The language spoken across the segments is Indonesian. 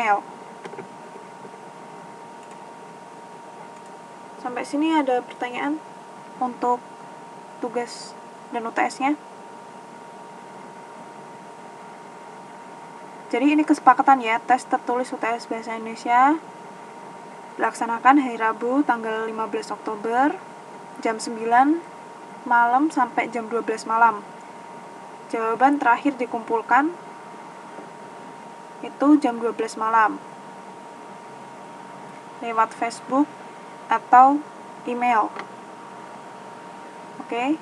email. Sampai sini ada pertanyaan untuk tugas dan UTS-nya? Jadi ini kesepakatan ya, tes tertulis UTS Bahasa Indonesia dilaksanakan hari Rabu tanggal 15 Oktober jam 9 malam sampai jam 12 malam. Jawaban terakhir dikumpulkan itu jam 12 malam lewat Facebook atau email. Oke.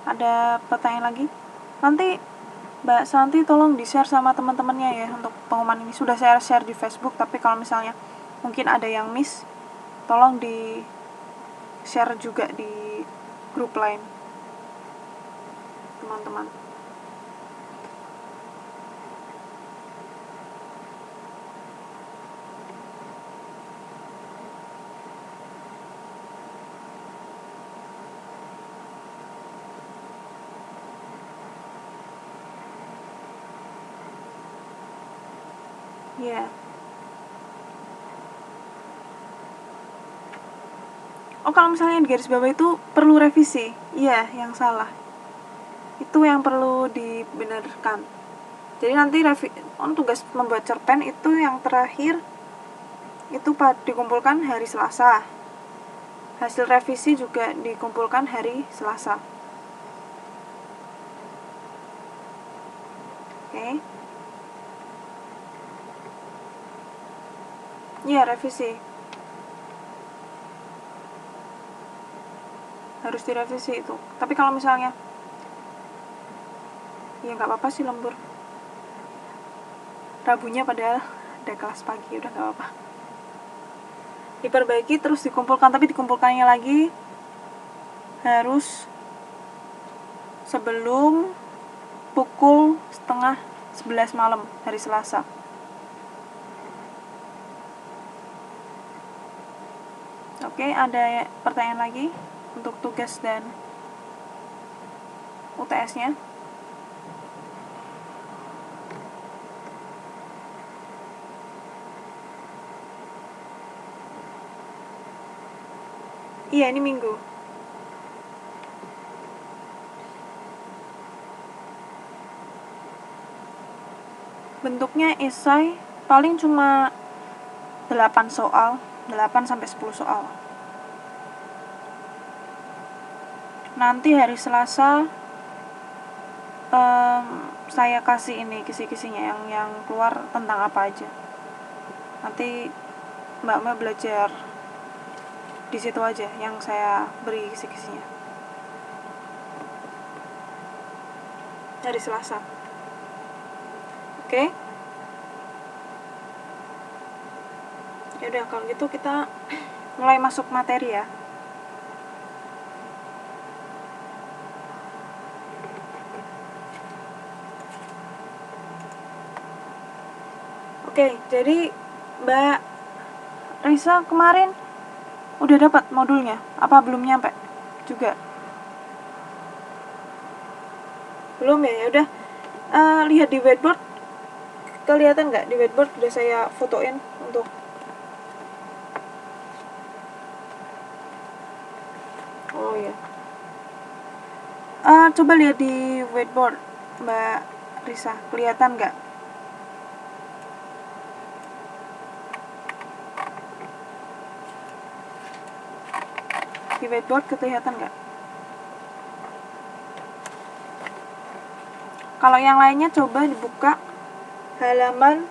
Ada pertanyaan lagi? Nanti Mbak Santi tolong di-share sama teman-temannya ya untuk pengumuman ini. Sudah saya share di Facebook, tapi kalau misalnya mungkin ada yang miss, tolong di-share juga di grup lain teman-teman. Ya. Oh, kalau misalnya di garis bawah itu perlu revisi. Iya, yang salah. Itu yang perlu dibenarkan. Jadi nanti tugas membuat cerpen itu yang terakhir itu dikumpulkan hari Selasa. Hasil revisi juga dikumpulkan hari Selasa. Oke. Iya, revisi. Harus direvisi itu. Tapi kalau misalnya ya nggak apa-apa sih lembur. Rabunya padahal ada kelas pagi, udah nggak apa-apa. Diperbaiki terus dikumpulkan, tapi dikumpulkannya lagi harus sebelum pukul 10:30 malam hari Selasa. Oke, ada pertanyaan lagi untuk tugas dan UTS-nya? Iya, ini Minggu. Bentuknya esai paling cuma 8 soal, 8 sampai 10 soal. Nanti hari Selasa saya kasih ini kisi-kisinya yang keluar tentang apa aja. Nanti Mbak belajar di situ aja yang saya beri kisi-kisinya. Hari Selasa. Oke? Ya udah, kalau gitu kita mulai masuk materi ya. Oke, jadi Mbak Risa kemarin udah dapat modulnya? Apa belum nyampe juga? Belum ya? Ya udah. Lihat di whiteboard. Kelihatan nggak di whiteboard? Udah saya fotoin untuk ya. Coba lihat di whiteboard Mbak Risa, kelihatan nggak? Di whiteboard kelihatan nggak? Kalau yang lainnya coba dibuka halaman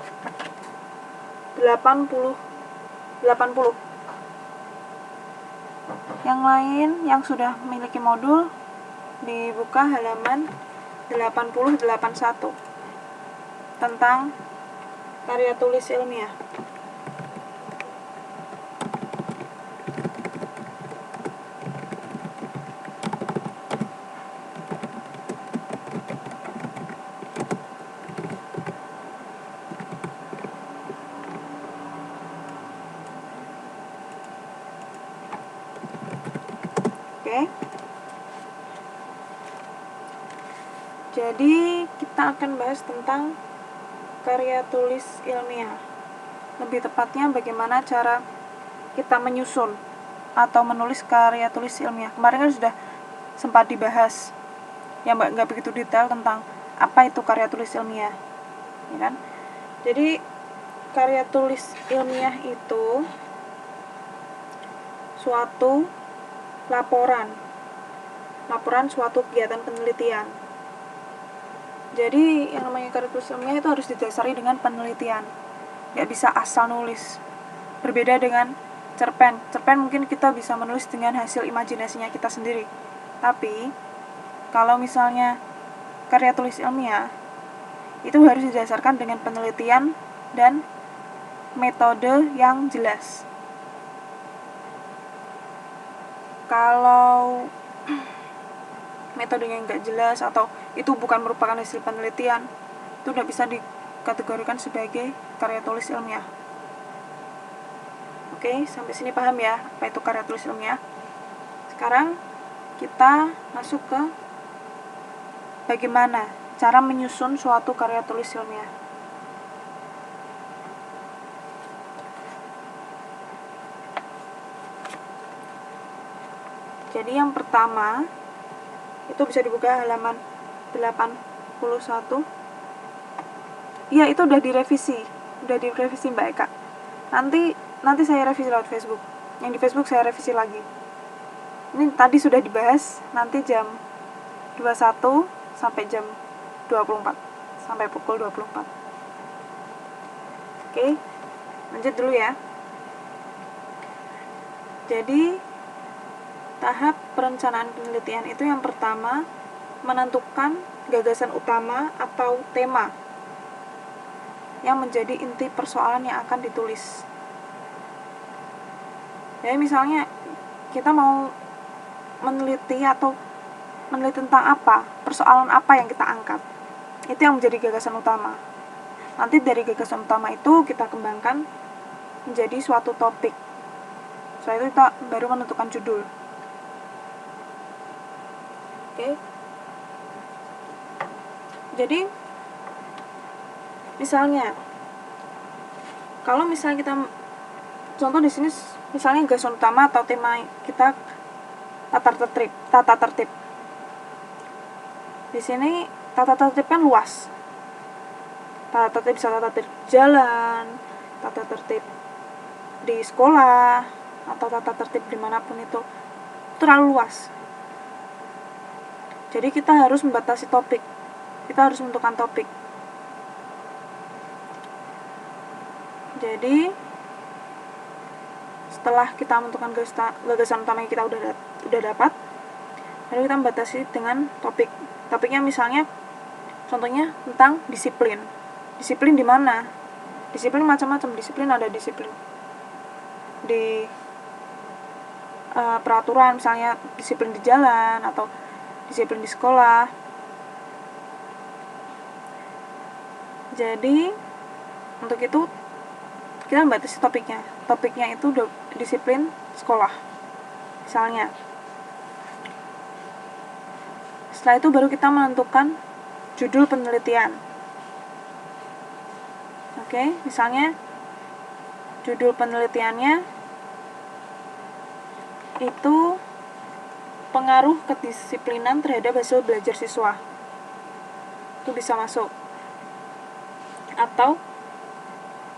80. Yang lain yang sudah memiliki modul dibuka halaman 80-81 tentang karya tulis ilmiah. Oke. Jadi kita akan bahas tentang karya tulis ilmiah. Lebih tepatnya bagaimana cara kita menyusun atau menulis karya tulis ilmiah. Kemarin kan sudah sempat dibahas, ya nggak begitu detail tentang apa itu karya tulis ilmiah, ya kan? Jadi karya tulis ilmiah itu suatu laporan suatu kegiatan penelitian. Jadi yang namanya karya tulis ilmiah itu harus didasari dengan penelitian, nggak bisa asal nulis. Berbeda dengan cerpen mungkin kita bisa menulis dengan hasil imajinasinya kita sendiri. Tapi kalau misalnya karya tulis ilmiah itu harus didasarkan dengan penelitian dan metode yang jelas. Kalau metodenya nggak jelas atau itu bukan merupakan hasil penelitian, itu tidak bisa dikategorikan sebagai karya tulis ilmiah. Oke, sampai sini paham ya apa itu karya tulis ilmiah? Sekarang kita masuk ke bagaimana cara menyusun suatu karya tulis ilmiah. Jadi yang pertama itu bisa dibuka halaman 81. Iya, itu udah direvisi Mbak Eka. Nanti saya revisi lewat Facebook. Yang di Facebook saya revisi lagi. Ini tadi sudah dibahas, nanti jam 21 sampai jam 24, sampai pukul 24. Oke, lanjut dulu ya. Jadi tahap perencanaan penelitian itu yang pertama menentukan gagasan utama atau tema yang menjadi inti persoalan yang akan ditulis. Jadi misalnya kita mau meneliti tentang apa, persoalan apa yang kita angkat, itu yang menjadi gagasan utama. Nanti dari gagasan utama itu kita kembangkan menjadi suatu topik. Setelah itu kita baru menentukan judul. Oke. Jadi misalnya kalau misalnya kita contoh di sini misalnya gagasan utama atau tema kita tata tertib. Di sini tata tertib kan luas. Tata tertib bisa tata tertib jalan, tata tertib di sekolah, atau tata tertib dimanapun itu terlalu luas. Jadi kita harus membatasi topik. Kita harus menentukan topik. Jadi setelah kita menentukan gagasan utama yang kita udah dapat, lalu kita membatasi dengan topik. Topiknya misalnya contohnya tentang disiplin. Disiplin di mana? Disiplin macam-macam. Disiplin ada disiplin di peraturan, misalnya disiplin di jalan atau disiplin di sekolah. Jadi untuk itu kita membatasi topiknya. Topiknya itu disiplin sekolah misalnya. Setelah itu baru kita menentukan judul penelitian. Oke, misalnya judul penelitiannya itu pengaruh kedisiplinan terhadap hasil belajar siswa. Itu bisa masuk. Atau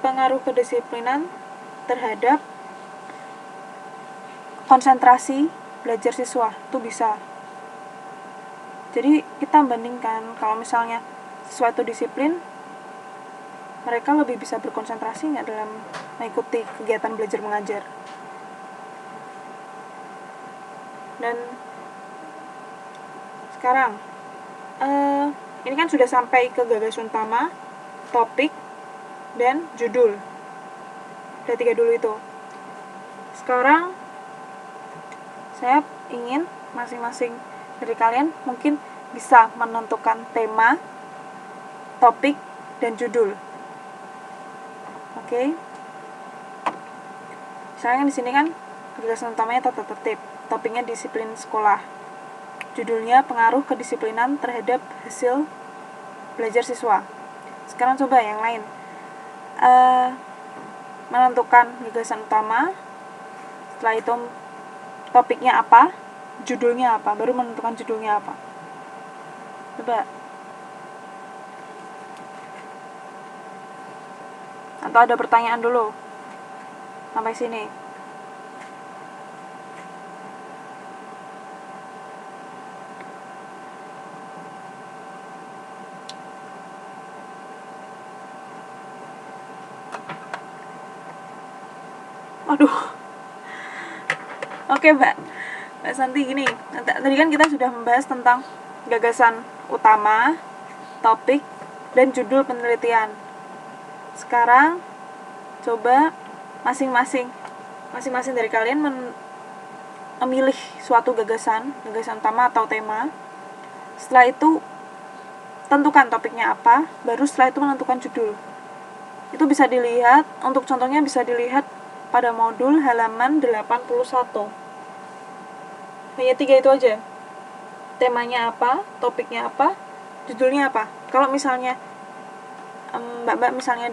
pengaruh kedisiplinan terhadap konsentrasi belajar siswa. Itu bisa. Jadi kita bandingkan kalau misalnya siswa itu disiplin, mereka lebih bisa berkonsentrasi nggak dalam mengikuti kegiatan belajar mengajar. Dan sekarang ini kan sudah sampai ke gagasan utama, topik, dan judul. Udah 3 dulu itu. Sekarang saya ingin masing-masing dari kalian mungkin bisa menentukan tema, topik, dan judul. Oke. Misalnya di sini kan gagasan utamanya tata tertib, topiknya disiplin sekolah. Judulnya pengaruh kedisiplinan terhadap hasil belajar siswa. Sekarang coba yang lain. Menentukan gagasan utama, setelah itu topiknya apa, judulnya apa, baru menentukan judulnya apa. Coba. Atau ada pertanyaan dulu sampai sini? Waduh. Oke, Mbak Santi, gini. Tadi kan kita sudah membahas tentang gagasan utama, topik, dan judul penelitian. Sekarang coba masing-masing dari kalian memilih suatu gagasan utama atau tema. Setelah itu tentukan topiknya apa, baru setelah itu menentukan judul. Itu bisa dilihat, untuk contohnya bisa dilihat pada modul halaman 81. Hanya 3 itu aja. Temanya apa, topiknya apa, judulnya apa. Kalau misalnya Mbak misalnya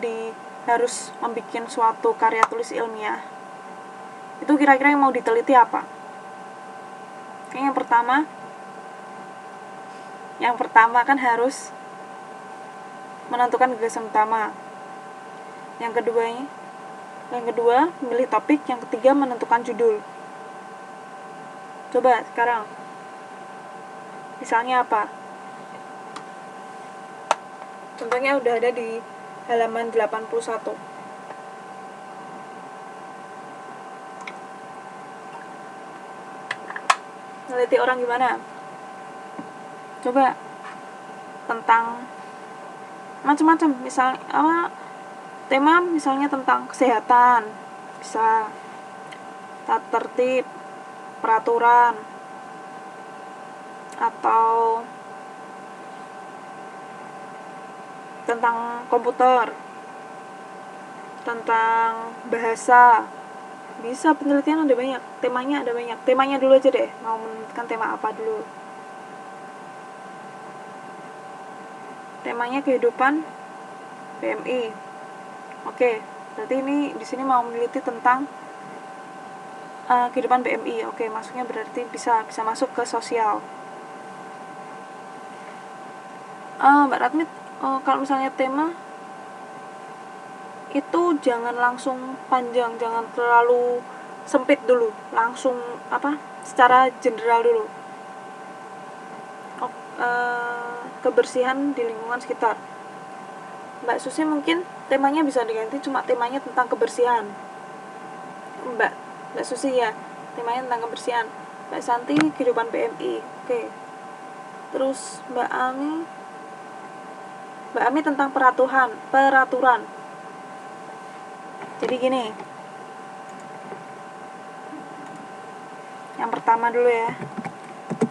harus membuat suatu karya tulis ilmiah, itu kira-kira yang mau diteliti apa? Yang pertama kan harus menentukan gagasan utama. Yang kedua memilih topik. Yang ketiga menentukan judul. Coba sekarang misalnya apa? Contohnya udah ada di halaman 81. Neliti orang gimana? Coba tentang macam-macam, misalnya tema misalnya tentang kesehatan, bisa tata tertib, peraturan, atau tentang komputer, tentang bahasa. Bisa, penelitian ada banyak, temanya ada banyak. Temanya dulu aja deh, mau menentukan tema apa dulu. Temanya kehidupan BMI. Oke, berarti ini di sini mau meneliti tentang kehidupan BMI. Oke, masuknya berarti bisa masuk ke sosial. Mbak Ratmit, kalau misalnya tema itu jangan langsung panjang, jangan terlalu sempit dulu, langsung secara general dulu. Kebersihan di lingkungan sekitar. Mbak Susi mungkin temanya bisa diganti cuma temanya tentang kebersihan. Mbak Susi ya, temanya tentang kebersihan. Mbak Santi kehidupan BMI. Oke. Terus Mbak Ami tentang peraturan. Jadi gini. Yang pertama dulu ya.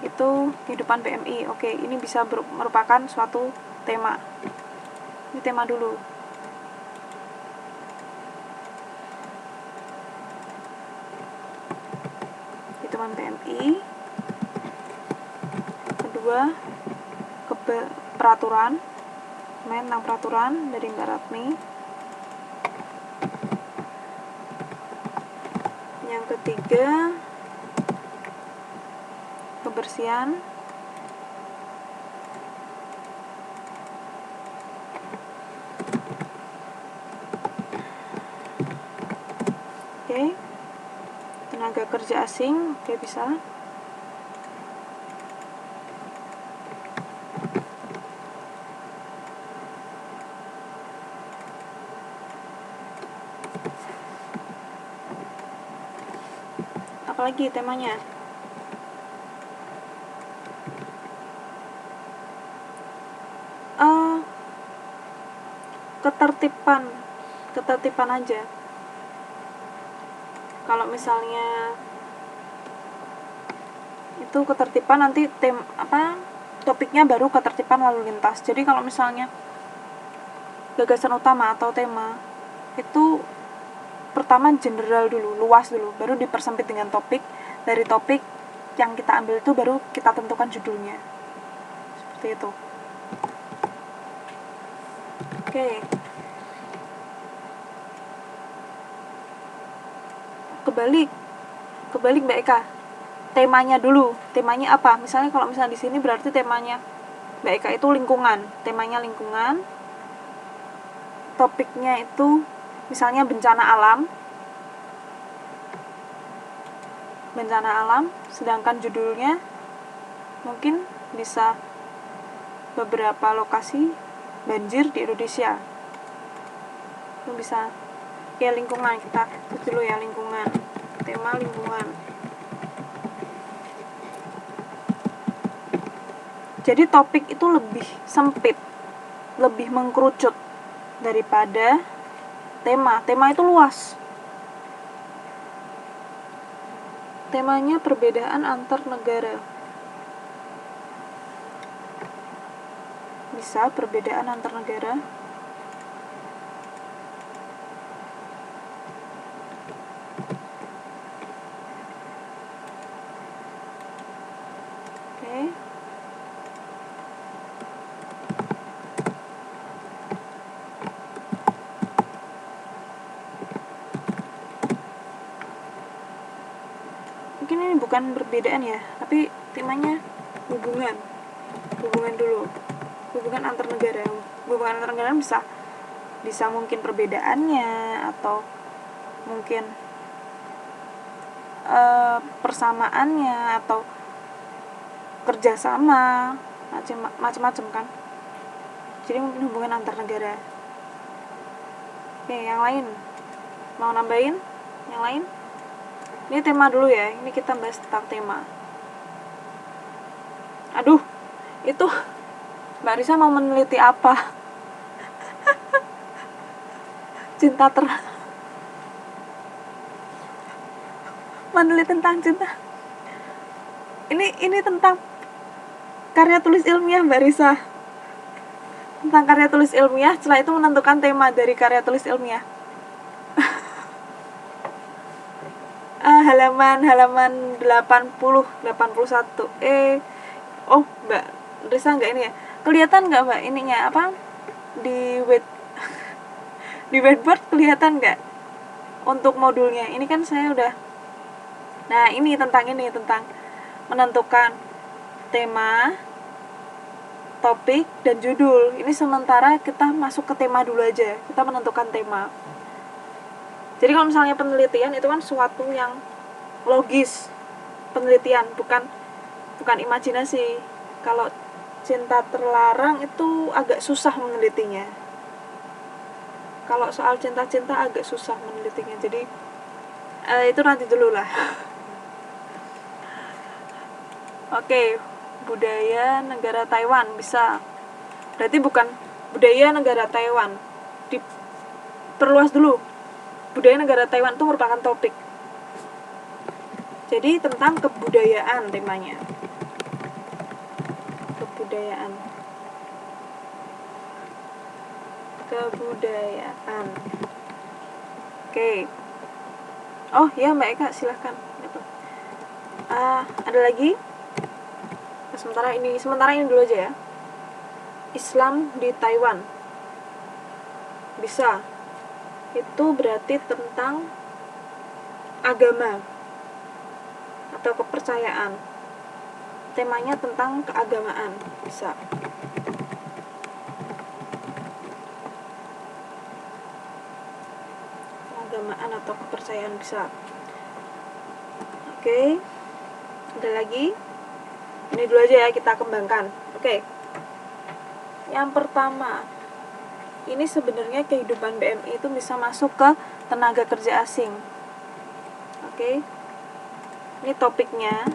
Itu kehidupan BMI. Oke, ini bisa merupakan suatu tema. Ini tema dulu. Kehidupan BMI. Kedua, peraturan. Tentang peraturan dari Mbak Ratmi. Yang ketiga, kebersihan. Oke. Tenaga kerja asing. Oke, bisa. Apalagi temanya? Ketertiban aja. Kalau misalnya itu ketertiban, nanti topiknya baru ketertiban lalu lintas. Jadi kalau misalnya gagasan utama atau tema itu pertama general dulu, luas dulu, baru dipersempit dengan topik. Dari topik yang kita ambil itu baru kita tentukan judulnya. Seperti itu. Oke. Kebalik Mbak Eka. Temanya dulu. Temanya apa? Misalnya kalau misalnya di sini berarti temanya Mbak Eka itu lingkungan. Temanya lingkungan. Topiknya itu misalnya bencana alam. Sedangkan judulnya mungkin bisa beberapa lokasi banjir di Indonesia. Itu bisa kayak lingkungan, kita dulu ya, lingkungan. Tema lingkungan. Jadi topik itu lebih sempit, lebih mengkerucut daripada tema. Tema itu luas. Temanya perbedaan antar negara. Bisa perbedaan antar negara. Oke. Mungkin ini bukan perbedaan ya, tapi temanya hubungan dulu, hubungan antar negara. Hubungan antar negara bisa mungkin perbedaannya, atau mungkin persamaannya, atau kerjasama, macam-macam kan. Jadi mungkin hubungan antar negara. Oke, yang lain mau nambahin? Yang lain? Ini tema dulu ya, ini kita bahas tentang tema. Aduh, itu Mbak Risa mau meneliti apa? Meneliti tentang cinta. Ini tentang karya tulis ilmiah Mbak Risa. Tentang karya tulis ilmiah, setelah itu menentukan tema dari karya tulis ilmiah. Halaman 80 81. Oh Mbak Risa nggak ini ya, kelihatan nggak Mbak ininya apa di whiteboard, kelihatan nggak untuk modulnya? Ini kan saya udah, nah ini tentang menentukan tema, topik, dan judul. Ini sementara kita masuk ke tema dulu aja, kita menentukan tema. Jadi kalau misalnya penelitian itu kan suatu yang logis, penelitian bukan imajinasi. Kalau cinta terlarang itu agak susah menelitinya. Kalau soal cinta-cinta agak susah menelitinya. Jadi itu nanti dulu lah. Oke, budaya negara Taiwan bisa. Berarti bukan budaya negara Taiwan. Diperluas dulu. Budaya negara Taiwan itu merupakan topik. Jadi tentang kebudayaan temanya. Kebudayaan. Oke. Oh ya Mbak Eka, silahkan. Ada lagi? Sementara ini dulu aja ya. Islam di Taiwan. Bisa. Itu berarti tentang agama atau kepercayaan. Temanya tentang keagamaan. Bisa. Keagamaan atau kepercayaan bisa. Oke. Ada lagi? Ini dulu aja ya, kita kembangkan. Oke. Yang pertama, ini sebenarnya kehidupan BMI itu bisa masuk ke tenaga kerja asing. Oke. Ini topiknya.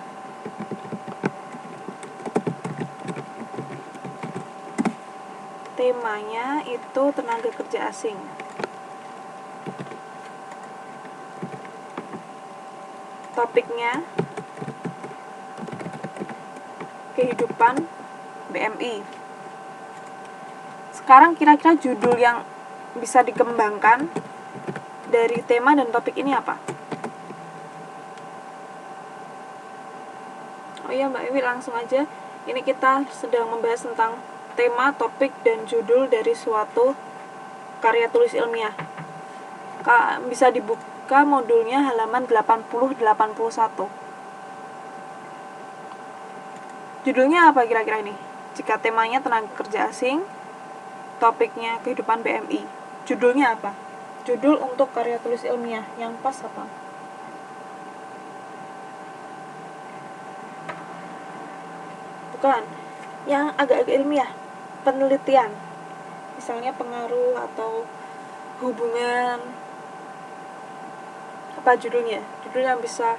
Temanya itu tenaga kerja asing. Topiknya kehidupan BMI. Sekarang kira-kira judul yang bisa dikembangkan dari tema dan topik ini apa? Oh iya Mbak Iwi, langsung aja. Ini kita sedang membahas tentang tema, topik, dan judul dari suatu karya tulis ilmiah. Bisa dibuka modulnya halaman 80-81. Judulnya apa kira-kira ini? Jika temanya tenaga kerja asing, topiknya kehidupan BMI. Judulnya apa? Judul untuk karya tulis ilmiah yang pas apa? Bukan, yang agak-agak ilmiah, penelitian. Misalnya pengaruh atau hubungan. Apa judulnya? Judul yang bisa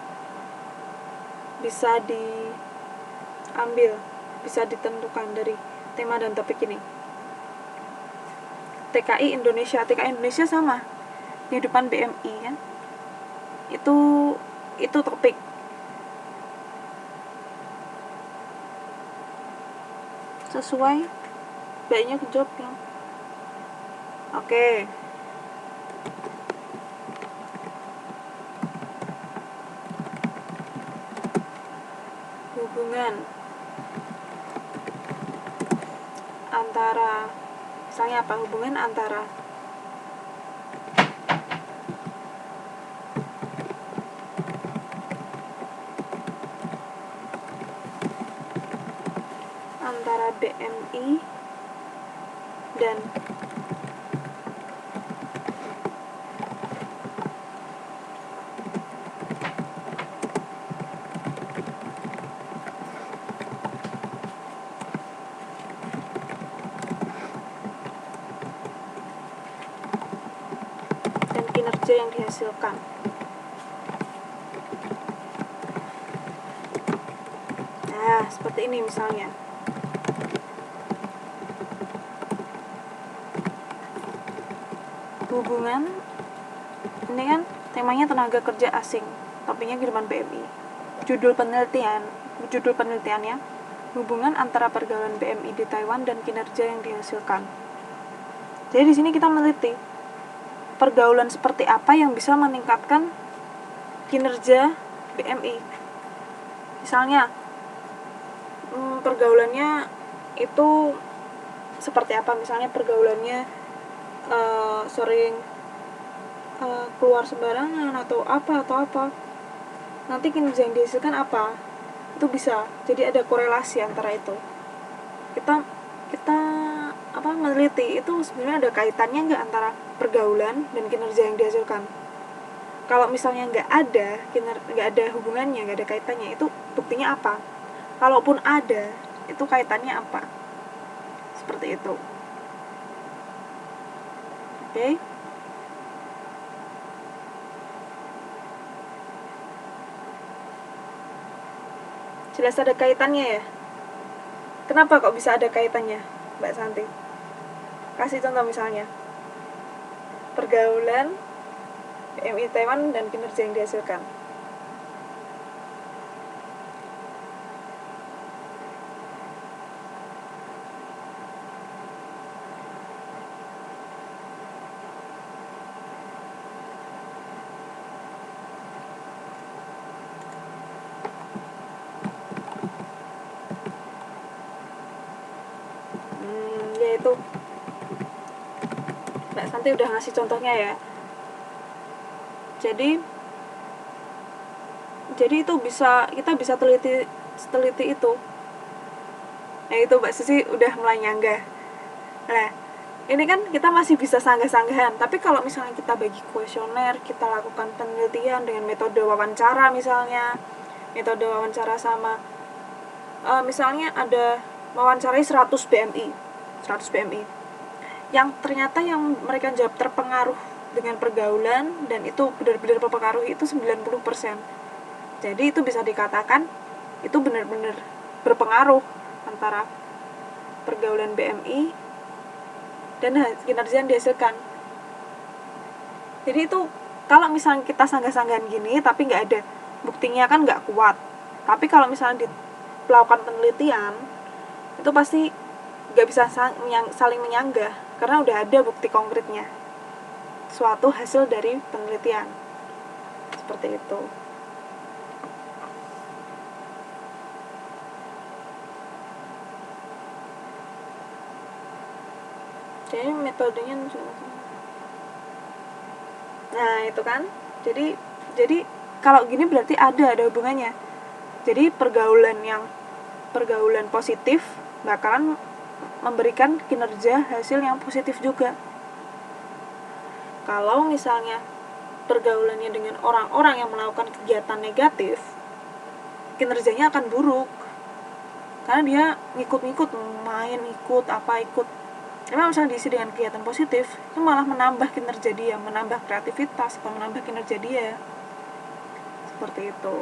diambil, bisa ditentukan dari tema dan topik ini. TKI Indonesia sama, kehidupan BMI kan, itu topik. Sesuai, baiknya kejawab belum? Oke. Hubungan antara, misalnya apa? Hubungan antara BMI dan kinerja yang dihasilkan. Nah, seperti ini misalnya. Hubungan, ini kan temanya tenaga kerja asing, topiknya kehidupan BMI. Judul penelitiannya, hubungan antara pergaulan BMI di Taiwan dan kinerja yang dihasilkan. Jadi di sini kita meneliti pergaulan seperti apa yang bisa meningkatkan kinerja BMI. Misalnya, pergaulannya itu seperti apa? Misalnya pergaulannya sering keluar sembarangan atau apa. Nanti kinerja yang dihasilkan apa? Itu bisa. Jadi ada korelasi antara itu. Kita meneliti itu sebenarnya ada kaitannya nggak antara pergaulan dan kinerja yang dihasilkan. Kalau misalnya nggak ada hubungannya, nggak ada kaitannya, itu buktinya apa? Kalaupun ada, itu kaitannya apa? Seperti itu. Oke? Jelas ada kaitannya ya? Kenapa kok bisa ada kaitannya, Mbak Santi? Kasih contoh misalnya. Pergaulan BMI Taiwan dan kinerja yang dihasilkan. Yaitu Mbak Santi udah ngasih contohnya ya. Jadi itu kita bisa teliti itu. Nah itu Mbak Susi udah mulai nyanggah. Nah ini kan kita masih bisa sanggah-sanggahan. Tapi kalau misalnya kita bagi kuesioner, kita lakukan penelitian dengan metode wawancara misalnya, metode wawancara sama misalnya ada wawancarai 100 BMI yang ternyata yang mereka jawab terpengaruh dengan pergaulan dan itu benar-benar berpengaruh itu 90%. Jadi itu bisa dikatakan itu benar-benar berpengaruh antara pergaulan BMI dan kinerja yang dihasilkan. Jadi itu kalau misalnya kita sanggah-sanggahan gini tapi nggak ada buktinya kan nggak kuat. Tapi kalau misalnya dilakukan penelitian itu pasti nggak bisa saling menyanggah karena udah ada bukti konkretnya, suatu hasil dari penelitian seperti itu. Jadi metodenya Nah itu kan, jadi kalau gini berarti ada hubungannya. Jadi pergaulan positif bakalan memberikan kinerja hasil yang positif juga. Kalau misalnya pergaulannya dengan orang-orang yang melakukan kegiatan negatif, kinerjanya akan buruk. Karena dia ngikut-ngikut, main ikut, apa ikut. Emang misalnya diisi dengan kegiatan positif, itu malah menambah kinerja dia, menambah kreativitas, atau menambah kinerja dia. Seperti itu.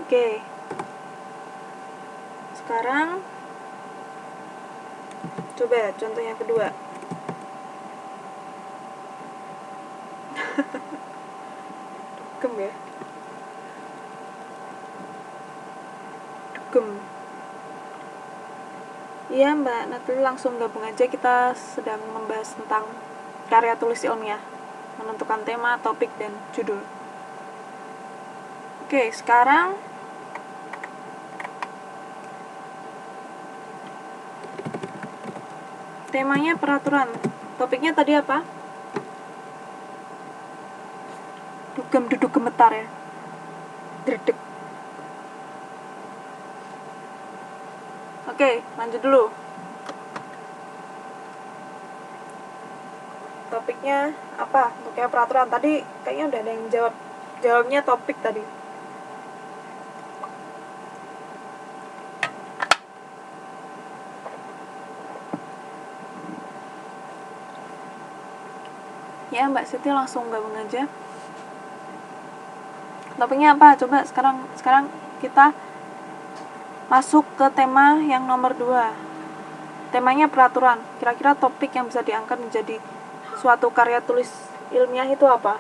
Oke. Sekarang coba contoh yang kedua. Dugem ya. Dugem. Iya Mbak, nanti langsung gabung aja, kita sedang membahas tentang karya tulis ilmiah, menentukan tema, topik, dan judul. Oke, sekarang temanya peraturan. Topiknya tadi apa? Dugem, duduk gemetar ya. Dredeg. Oke, lanjut dulu. Topiknya apa? Topiknya peraturan. Tadi kayaknya udah ada yang jawabnya topik tadi. Ya Mbak Siti langsung gabung aja. Topiknya apa? Coba sekarang kita masuk ke tema yang nomor 2. Temanya peraturan. Kira-kira topik yang bisa diangkat menjadi suatu karya tulis ilmiah itu apa?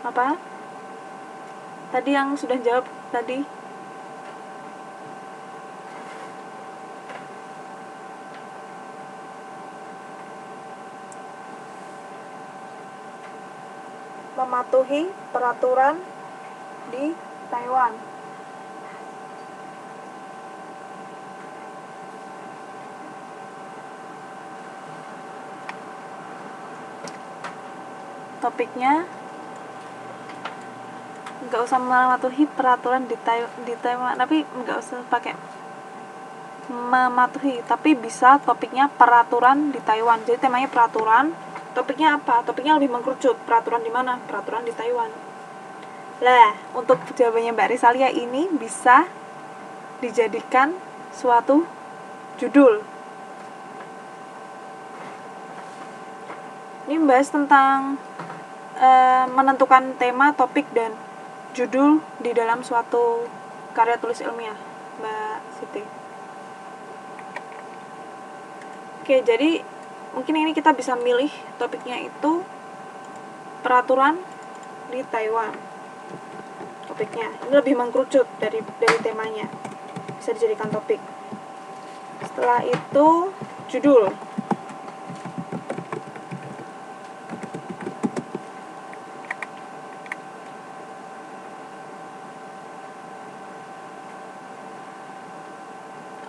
Apa? Tadi yang sudah jawab tadi. Mematuhi peraturan di Taiwan. Topiknya nggak usah mematuhi peraturan di Taiwan, tapi nggak usah pakai mematuhi, tapi bisa topiknya peraturan di Taiwan. Jadi temanya peraturan, topiknya apa? Topiknya lebih mengkerucut. Peraturan di mana? Peraturan di Taiwan. Lah, untuk jawabannya Mbak Risalia ini bisa dijadikan suatu judul. Ini membahas tentang menentukan tema, topik, dan judul di dalam suatu karya tulis ilmiah, Mbak Siti. Oke, jadi mungkin ini kita bisa milih topiknya itu peraturan di Taiwan. Topiknya ini lebih mengkerucut dari temanya, bisa dijadikan topik. Setelah itu judul.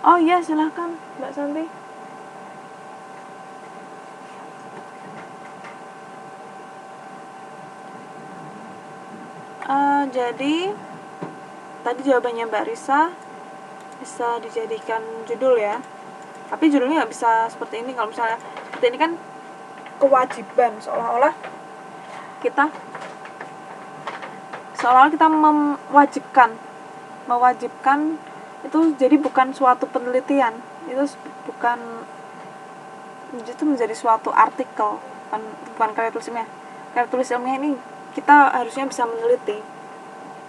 Oh iya, silahkan Mbak Santi. Jadi tadi jawabannya Mbak Risa bisa dijadikan judul ya. Tapi judulnya nggak bisa seperti ini. Kalau misalnya seperti ini kan kewajiban, seolah-olah kita mewajibkan itu, jadi bukan suatu penelitian, itu menjadi suatu artikel, bukan karya tulis ilmiah. Karya tulis ilmiah ini kita harusnya bisa meneliti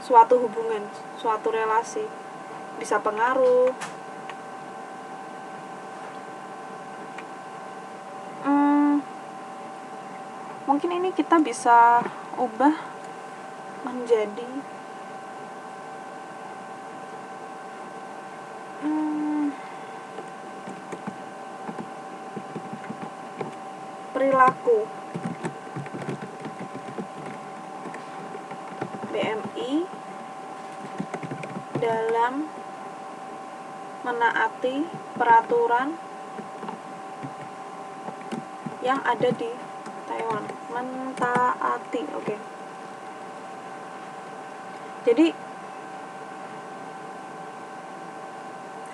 suatu hubungan, suatu relasi, bisa pengaruh. Mungkin ini kita bisa ubah menjadi perilaku BMI dalam menaati peraturan yang ada di Taiwan. Mentaati, oke. Jadi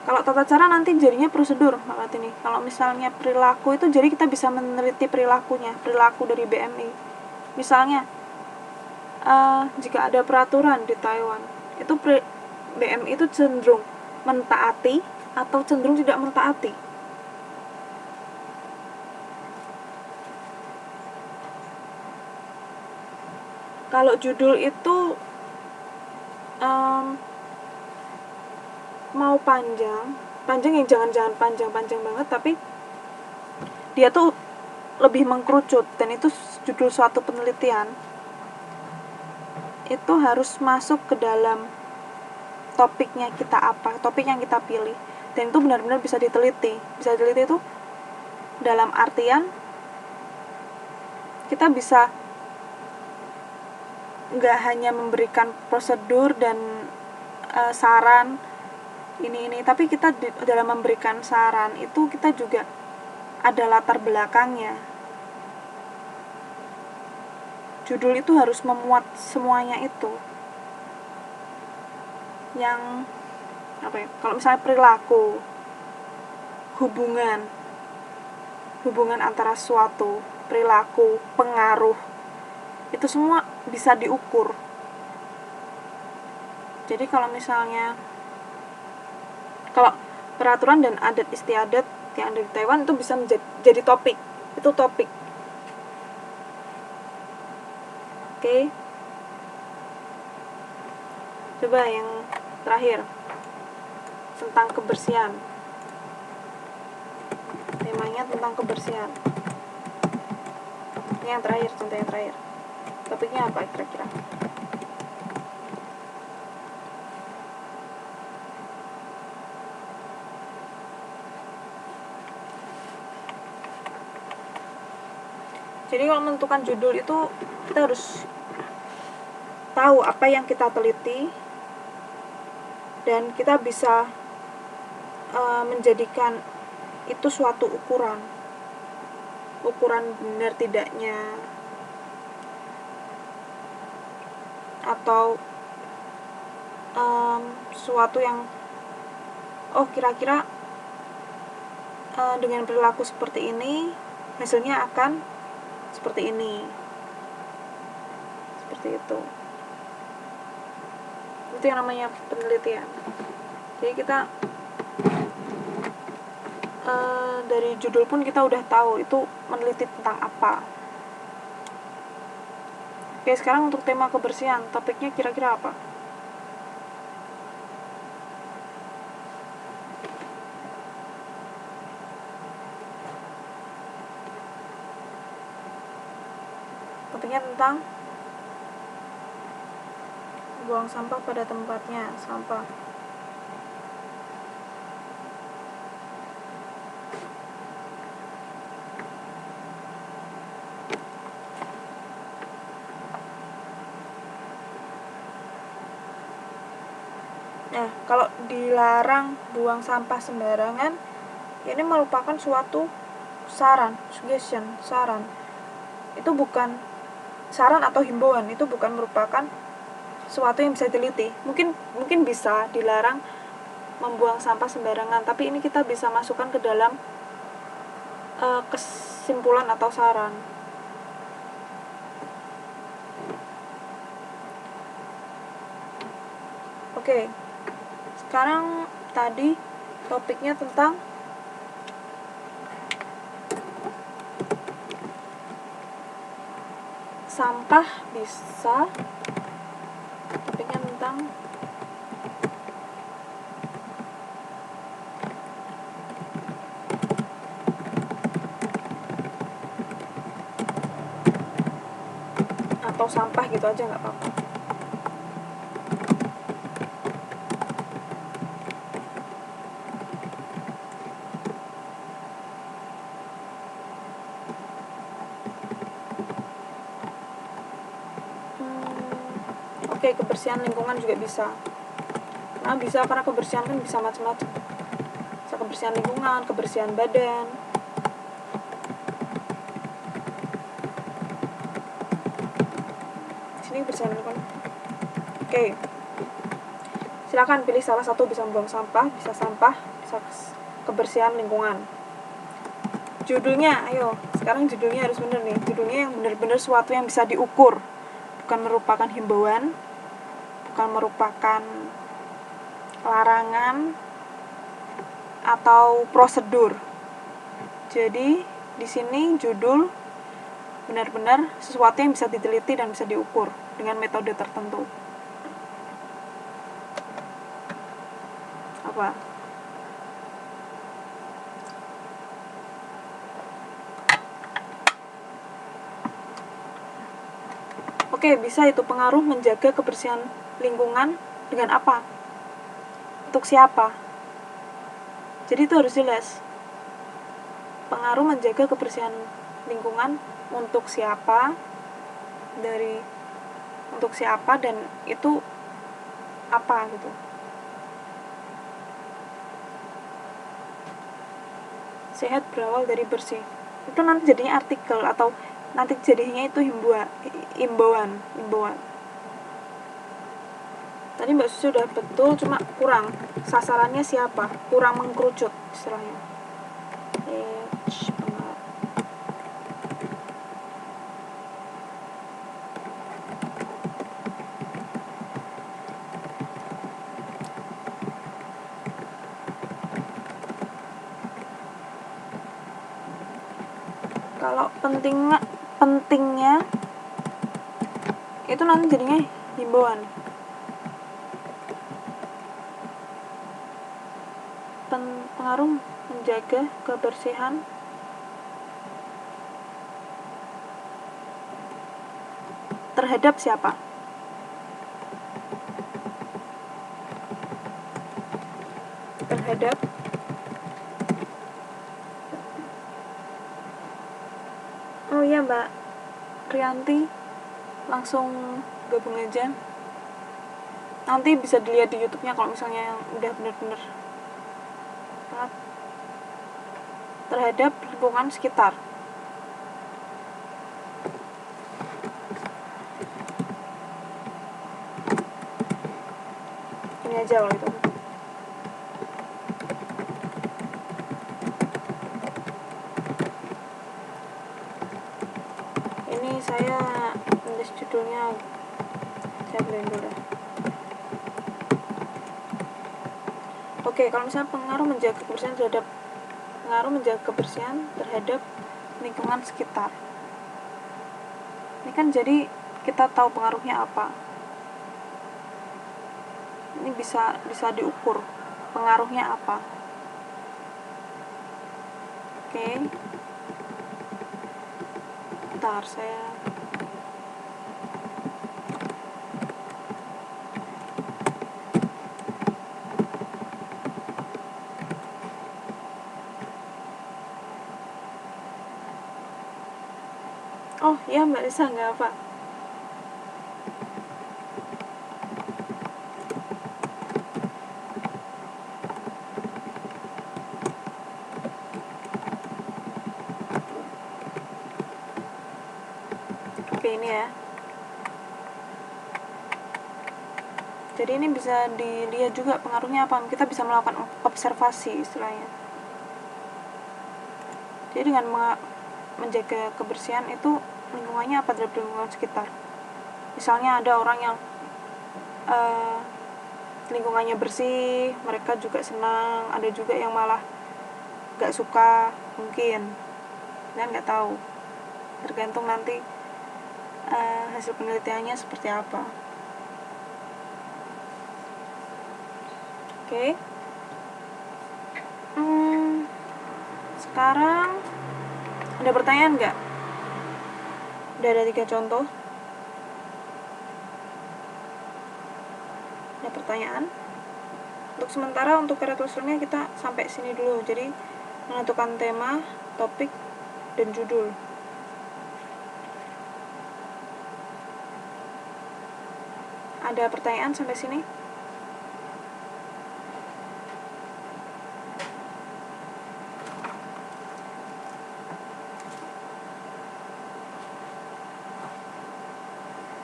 kalau tata cara nanti jadinya prosedur malah ini. Kalau misalnya perilaku itu jadi kita bisa meneliti perilakunya, perilaku dari BMI. Misalnya jika ada peraturan di Taiwan, itu BMI itu cenderung mentaati atau cenderung tidak mentaati. Kalau judul itu mau panjang yang jangan panjang banget, tapi dia tuh lebih mengkerucut, dan itu judul suatu penelitian itu harus masuk ke dalam topiknya kita apa, topik yang kita pilih, dan itu benar-benar bisa diteliti itu dalam artian kita bisa nggak hanya memberikan prosedur dan saran ini, tapi kita dalam memberikan saran itu kita juga ada latar belakangnya. Judul itu harus memuat semuanya itu. Yang apa ya? Kalau misalnya perilaku, hubungan antara suatu, perilaku, pengaruh, itu semua bisa diukur. Jadi kalau misalnya peraturan dan adat istiadat yang ada di Taiwan itu bisa menjadi topik. Itu topik. Oke. Coba yang terakhir tentang kebersihan. Temanya tentang kebersihan. Ini yang terakhir, contoh yang terakhir. Topiknya apa kira-kira? Jadi kalau menentukan judul itu kita harus tahu apa yang kita teliti, dan kita bisa menjadikan itu suatu ukuran benar tidaknya, atau sesuatu yang kira-kira dengan perilaku seperti ini hasilnya akan seperti ini, seperti itu yang namanya penelitian. Jadi kita dari judul pun kita udah tahu itu meneliti tentang apa. Oke, sekarang untuk tema kebersihan, topiknya kira-kira apa? Topiknya tentang buang sampah pada tempatnya, sampah. Nah, kalau dilarang buang sampah sembarangan, ini merupakan suatu saran, suggestion, saran. Itu bukan saran atau himbauan, itu bukan merupakan sesuatu yang bisa diteliti. Mungkin bisa dilarang membuang sampah sembarangan, tapi ini kita bisa masukkan ke dalam kesimpulan atau saran. Oke. Sekarang tadi topiknya tentang sampah bisa, topiknya tentang atau sampah gitu aja nggak apa-apa. Oke, kebersihan lingkungan juga bisa. Nah, bisa karena kebersihan kan bisa macam-macam. Bisa kebersihan lingkungan, kebersihan badan. Sini kebersihan lingkungan. Oke. Silakan pilih salah satu, bisa membuang sampah, bisa kebersihan lingkungan. Judulnya, ayo, sekarang judulnya harus benar nih. Judulnya yang benar-benar sesuatu yang bisa diukur, bukan merupakan himbauan, bukan merupakan larangan atau prosedur. Jadi di sini judul benar-benar sesuatu yang bisa diteliti dan bisa diukur dengan metode tertentu. Apa? Oke, bisa itu pengaruh menjaga kebersihan lingkungan dengan apa? Untuk siapa? Jadi itu harus jelas. Pengaruh menjaga kebersihan lingkungan untuk siapa, untuk siapa, dan itu apa gitu. Sehat berawal dari bersih. Itu nanti jadinya artikel atau nanti jadinya itu himbauan. Tadi Mbak Susi sudah betul, cuma kurang sasarannya siapa, kurang mengkerucut istilahnya. Kalau pentingnya itu nanti jadinya himbauan. Pengaruh menjaga kebersihan terhadap siapa? Terhadap oh iya Mbak Rianti, langsung gabung aja. Nanti bisa dilihat di YouTube-nya kalau misalnya yang udah benar-benar terhadap lingkungan sekitar. Ini aja kalau itu. Ini saya nulis judulnya, saya beliin dulu. Oke, kalau misalnya pengaruh menjaga kebersihan terhadap lingkungan sekitar. Ini kan jadi kita tahu pengaruhnya apa. Ini bisa diukur pengaruhnya apa. Oke. Bentar, saya oh iya Mbak Lisa, nggak apa. Oke, ini ya. Jadi ini bisa dilihat juga pengaruhnya apa. Kita bisa melakukan observasi istilahnya. Jadi dengan menjaga kebersihan itu lingkungannya apa terhadap lingkungan sekitar. Misalnya ada orang yang lingkungannya bersih, mereka juga senang. Ada juga yang malah gak suka, mungkin. Dan gak tahu. Tergantung nanti hasil penelitiannya seperti apa. Oke. Sekarang ada pertanyaan nggak? Udah ada 3 contoh. Ada pertanyaan? Untuk sementara untuk karya tulisannya kita sampai sini dulu. Jadi menentukan tema, topik, dan judul. Ada pertanyaan sampai sini?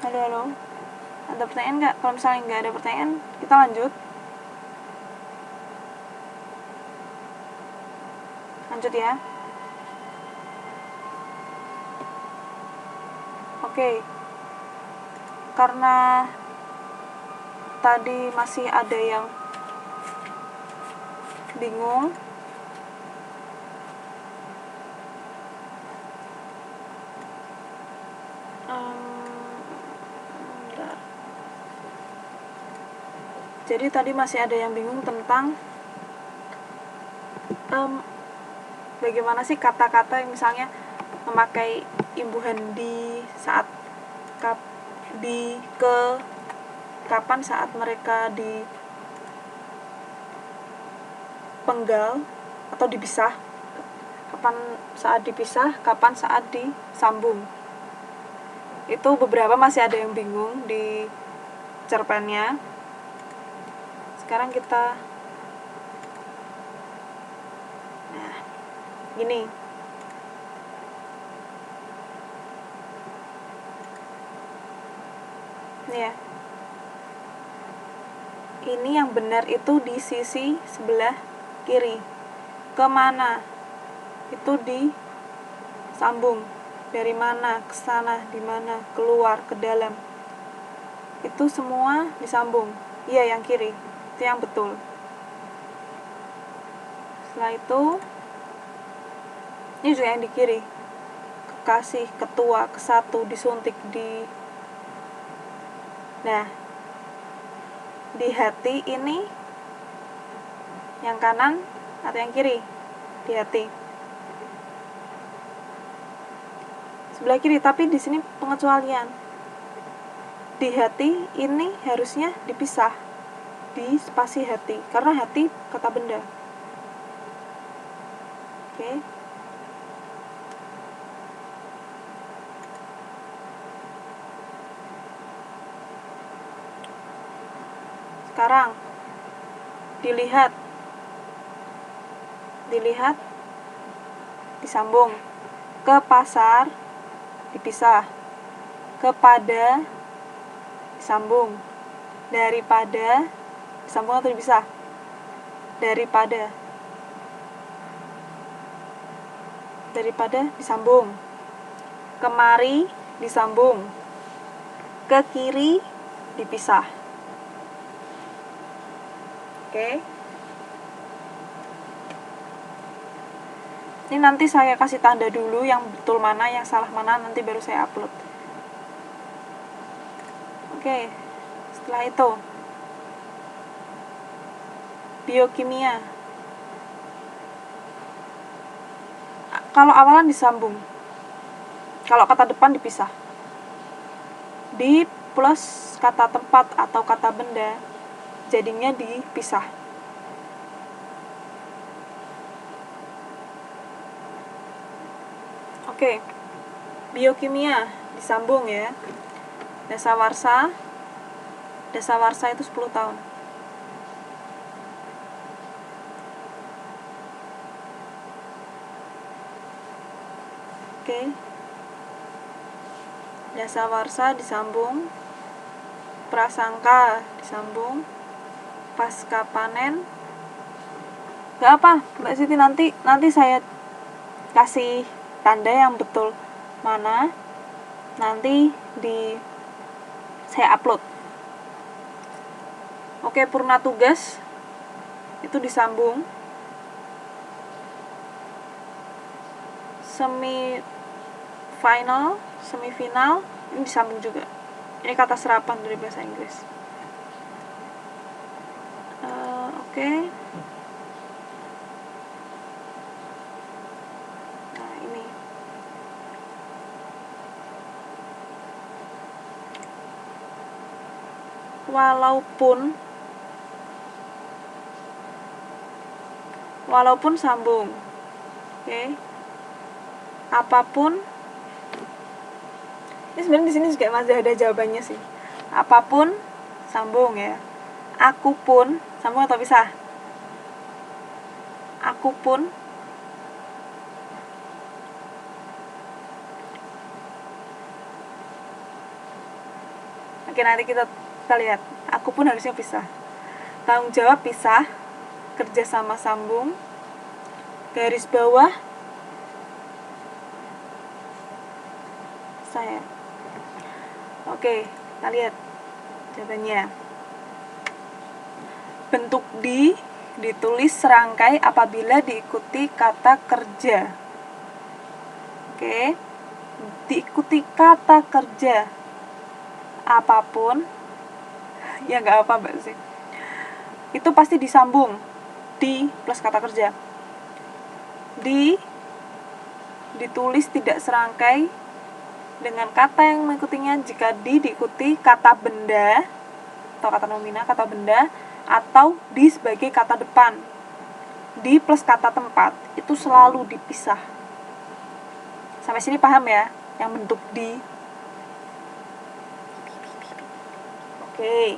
Halo. Ada pertanyaan nggak? Kalau misalnya nggak ada pertanyaan, kita lanjut. Lanjut ya. Oke. Karena tadi masih ada yang bingung, bentar. Jadi tadi masih ada yang bingung tentang bagaimana sih kata-kata yang misalnya memakai imbuhan di saat kapan saat mereka dipenggal atau dipisah, kapan saat dipisah, kapan saat disambung. Itu beberapa masih ada yang bingung di cerpennya. Sekarang kita gini. Nih ya. Ini yang benar itu di sisi sebelah kiri. Kemana? Itu disambung. Dari mana ke sana, di mana, keluar, ke dalam. Itu semua disambung. Iya, yang kiri. Itu yang betul. Setelah itu, ini juga yang di kiri. Kekasih, ketua, kesatu, disuntik, Nah, di hati ini yang kanan atau yang kiri? Di hati. Sebelah kiri, tapi di sini pengecualian. Di hati ini harusnya dipisah di spasi hati, karena hati kata benda. Oke. Sekarang dilihat disambung. Ke pasar dipisah. Kepada disambung. Daripada disambung atau dipisah? Daripada disambung. Kemari disambung. Ke kiri dipisah. Oke. Ini nanti saya kasih tanda dulu yang betul mana, yang salah mana, nanti baru saya upload. Oke. Setelah itu biokimia. Kalau awalan disambung. Kalau kata depan dipisah. Di plus kata tempat atau kata benda, jadinya dipisah. Oke. Biokimia disambung ya. Dasawarsa itu 10 tahun. Oke. Dasawarsa disambung. Prasangka disambung. Pasca panen. Gak apa, Mbak Siti, nanti saya kasih tanda yang betul mana, nanti saya upload. Oke, purna tugas itu disambung. Semifinal ini disambung juga. Ini kata serapan dari bahasa Inggris. Oke. Nah, ini. Walaupun sambung. Oke. Apapun. Ini sebenarnya di sini juga masih ada jawabannya sih. Apapun Sambung ya. Aku pun, sambung atau pisah? Aku pun oke, nanti kita lihat. Aku pun harusnya pisah. Tanggung jawab pisah, kerjasama sambung, garis bawah saya. Oke, kita lihat jawabannya. Bentuk ditulis serangkai apabila diikuti kata kerja. Oke, diikuti kata kerja apapun, ya nggak apa mbak sih, itu pasti disambung di plus kata kerja. Ditulis tidak serangkai dengan kata yang mengikutinya jika diikuti kata benda atau kata nomina, kata benda, atau di sebagai kata depan. Di plus kata tempat itu selalu dipisah. Sampai sini paham ya yang bentuk di? Oke.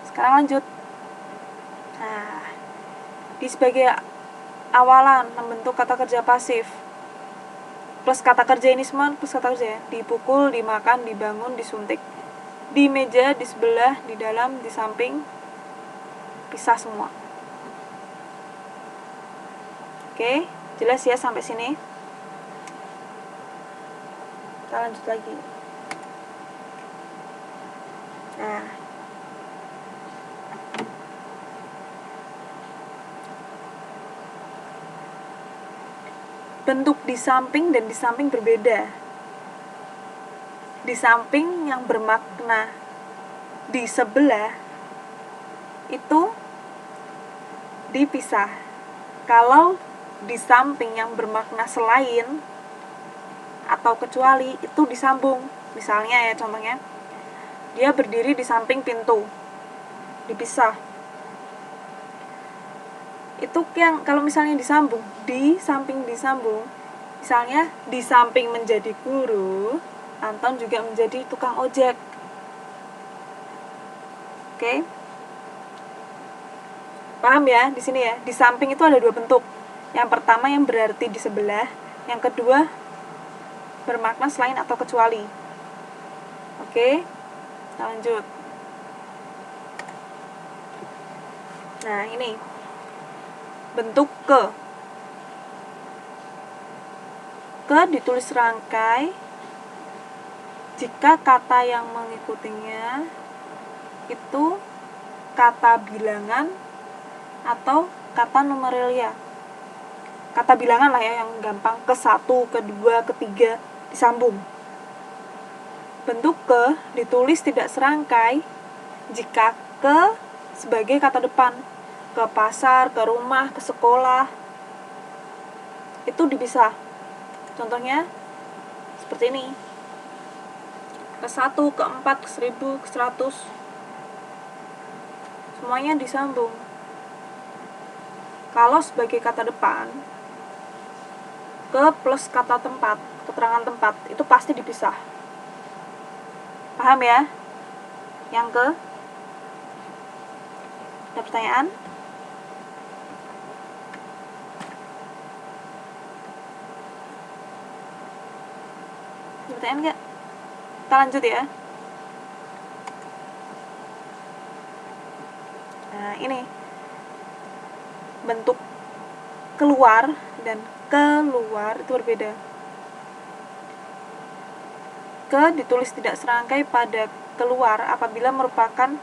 Sekarang lanjut. Nah, di sebagai awalan membentuk kata kerja pasif. Plus kata kerja ini semua plus kata kerja ya. Dipukul, dimakan, dibangun, disuntik. Di meja, di sebelah, di dalam, di samping. Pisah semua. Oke, jelas ya sampai sini. Kita lanjut lagi. Nah, bentuk di samping dan di samping berbeda. Di samping yang bermakna di sebelah itu dipisah. Kalau di samping yang bermakna selain atau kecuali itu disambung. Misalnya ya contohnya, dia berdiri di samping pintu, dipisah. Itu yang kalau misalnya disambung, di samping disambung, misalnya di samping menjadi guru, Anton juga menjadi tukang ojek. Oke? Paham ya di sini ya? Di samping itu ada dua bentuk. Yang pertama yang berarti di sebelah, yang kedua bermakna selain atau kecuali. Oke? Kita lanjut. Nah, ini bentuk ke. Ke ditulis serangkai jika kata yang mengikutinya itu kata bilangan atau kata numerelia. Kata bilangan lah ya yang gampang, ke 1, ke 2, ke 3 disambung. Bentuk ke ditulis tidak serangkai jika ke sebagai kata depan. Ke pasar, ke rumah, ke sekolah itu dipisah. Contohnya seperti ini. Ke 1, ke 4, ke 1000, ke 100 semuanya disambung. Kalau sebagai kata depan, ke plus kata tempat, keterangan tempat itu pasti dipisah. Paham ya? Yang ke? Ada pertanyaan? Ada pertanyaan nggak? Kita lanjut ya. Nah, ini bentuk keluar dan keluar itu berbeda. Ke ditulis tidak serangkai pada keluar apabila merupakan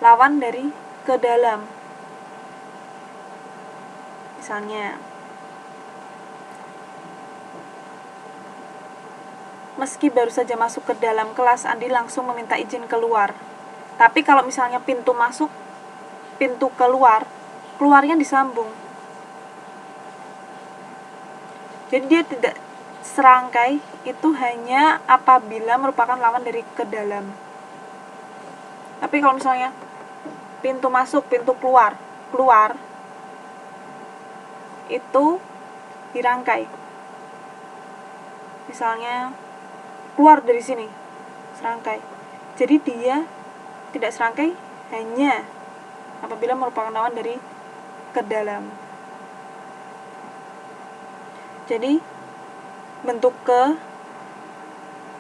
lawan dari ke dalam. Misalnya, meski baru saja masuk ke dalam kelas, Andi langsung meminta izin keluar. Tapi kalau misalnya pintu masuk, pintu keluar, keluarnya disambung. Jadi dia tidak serangkai, itu hanya apabila merupakan lawan dari ke dalam. Tapi kalau misalnya pintu masuk, pintu keluar itu dirangkai. Misalnya keluar dari sini, serangkai. Jadi dia tidak serangkai hanya apabila merupakan lawan dari ke dalam. Jadi bentuk ke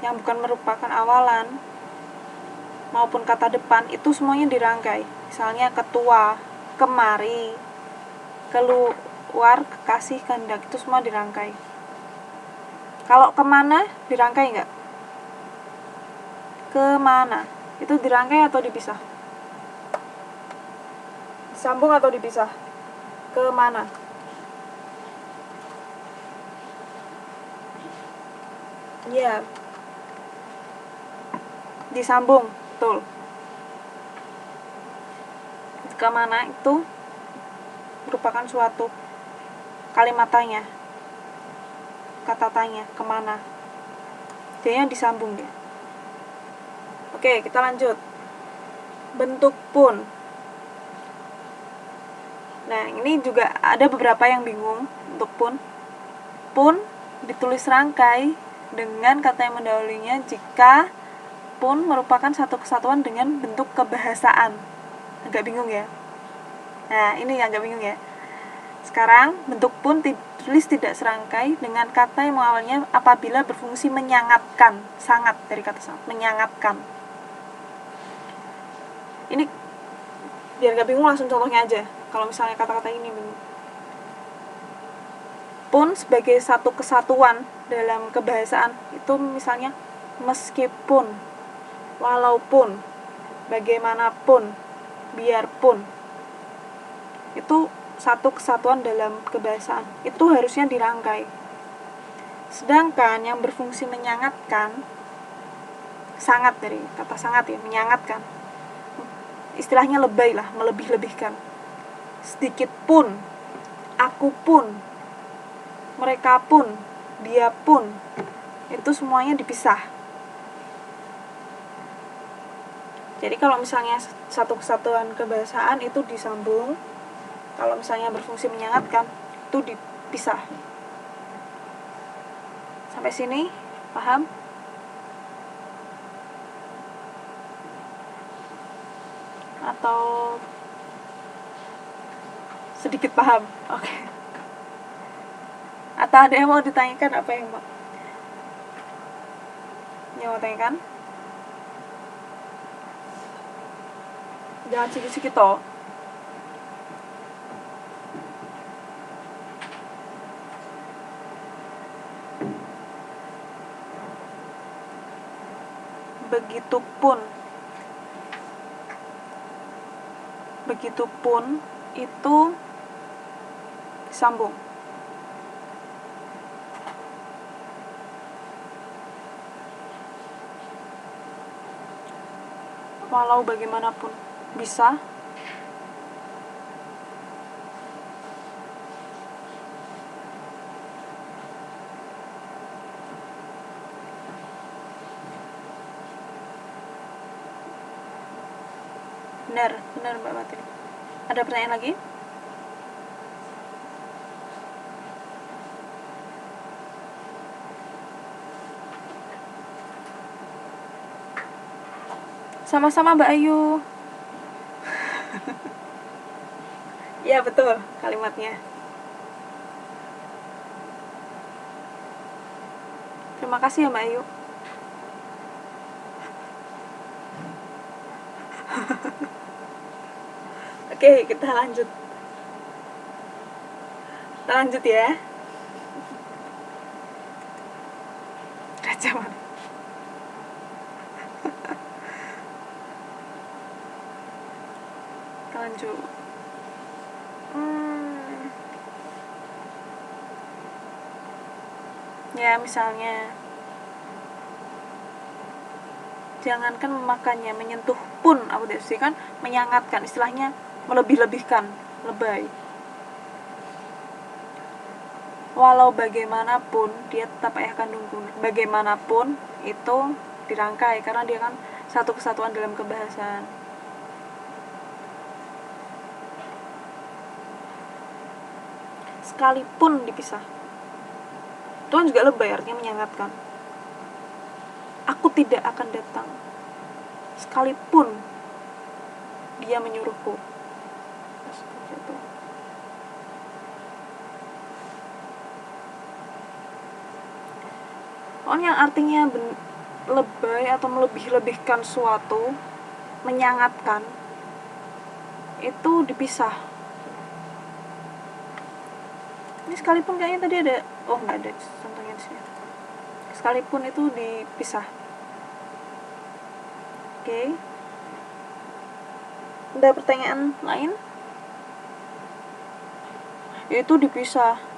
yang bukan merupakan awalan maupun kata depan itu semuanya dirangkai. Misalnya ketua, kemari, keluar, kekasih, kehendak, itu semua dirangkai. Kalau kemana dirangkai nggak? Kemana? Itu dirangkai atau dipisah? Disambung atau dipisah? Kemana? Iya. Disambung, betul. Kemana itu merupakan suatu kalimat tanya, kata tanya, kemana. Jadinya disambung dia. Oke, kita lanjut. Bentuk pun. Nah, ini juga ada beberapa yang bingung untuk pun. Pun ditulis rangkai dengan kata yang mendahulunya jika pun merupakan satu kesatuan dengan bentuk kebahasaan. Agak bingung ya? Nah, ini agak bingung ya. Sekarang, bentuk pun ditulis tidak serangkai dengan kata yang mengawalnya apabila berfungsi menyangatkan. Sangat, dari kata sangat, menyangatkan. Ini biar gak bingung langsung contohnya aja. Kalau misalnya kata-kata ini bingung. Pun sebagai satu kesatuan dalam kebahasaan itu misalnya meskipun, walaupun, bagaimanapun, biarpun. Itu satu kesatuan dalam kebahasaan. Itu harusnya dirangkai. Sedangkan yang berfungsi menyangatkan, sangat, dari kata sangat ya, menyangatkan. Istilahnya lebay lah, melebih-lebihkan. Sedikit pun, aku pun, mereka pun, dia pun, itu semuanya dipisah. Jadi kalau misalnya satu kesatuan kebahasaan itu disambung, kalau misalnya berfungsi menyangatkan itu dipisah. Sampai sini paham? Atau sedikit paham? Oke. Atau ada yang mau ditanyakan? Apa yang mau tanyakan? Jangan sikit-sikit toh. Begitupun itu disambung. Walau bagaimanapun bisa. Benar Mbak Matin. Ada pertanyaan lagi? Sama-sama Mbak Ayu. Ya betul kalimatnya. Terima kasih ya Mbak Ayu. Oke, kita lanjut. Kita lanjut ya. Raja mana? Kita lanjut. Ya misalnya, jangankan memakannya, menyentuh pun aku deskripsikan menyangatkan, istilahnya melebih-lebihkan, lebay. Walau bagaimanapun dia tetap ayah kandungku. Bagaimanapun itu dirangkai karena dia kan satu kesatuan dalam kebahasaan. Sekalipun dipisah, itu kan juga lebay, artinya menyangatkan. Aku tidak akan datang. sekalipun dia menyuruhku. Yang artinya lebay atau melebih-lebihkan suatu, menyangatkan, itu dipisah. Ini sekalipun kayaknya tadi ada, nggak ada contohnya di sini. Sekalipun itu dipisah. Oke. Ada pertanyaan lain? Itu dipisah.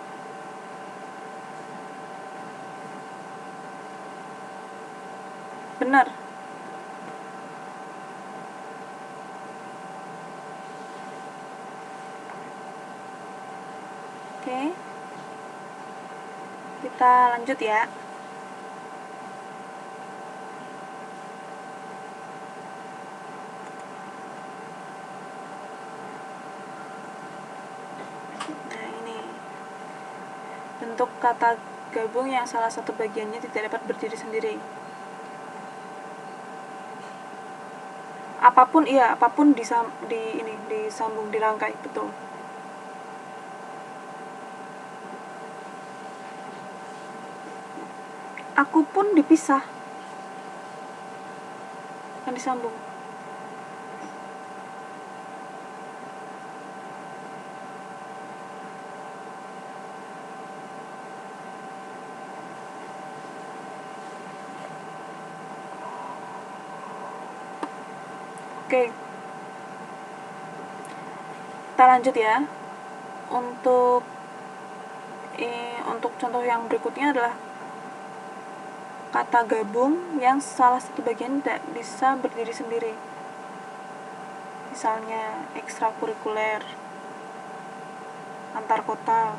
Benar. Oke. Kita lanjut ya. Nah, ini. Bentuk kata gabung yang salah satu bagiannya tidak dapat berdiri sendiri. Apapun disambung, dirangkai, betul. Aku pun dipisah, kan disambung. Oke, kita lanjut ya. Untuk contoh yang berikutnya adalah kata gabung yang salah satu bagian tidak bisa berdiri sendiri. Misalnya ekstrakurikuler, antar kota,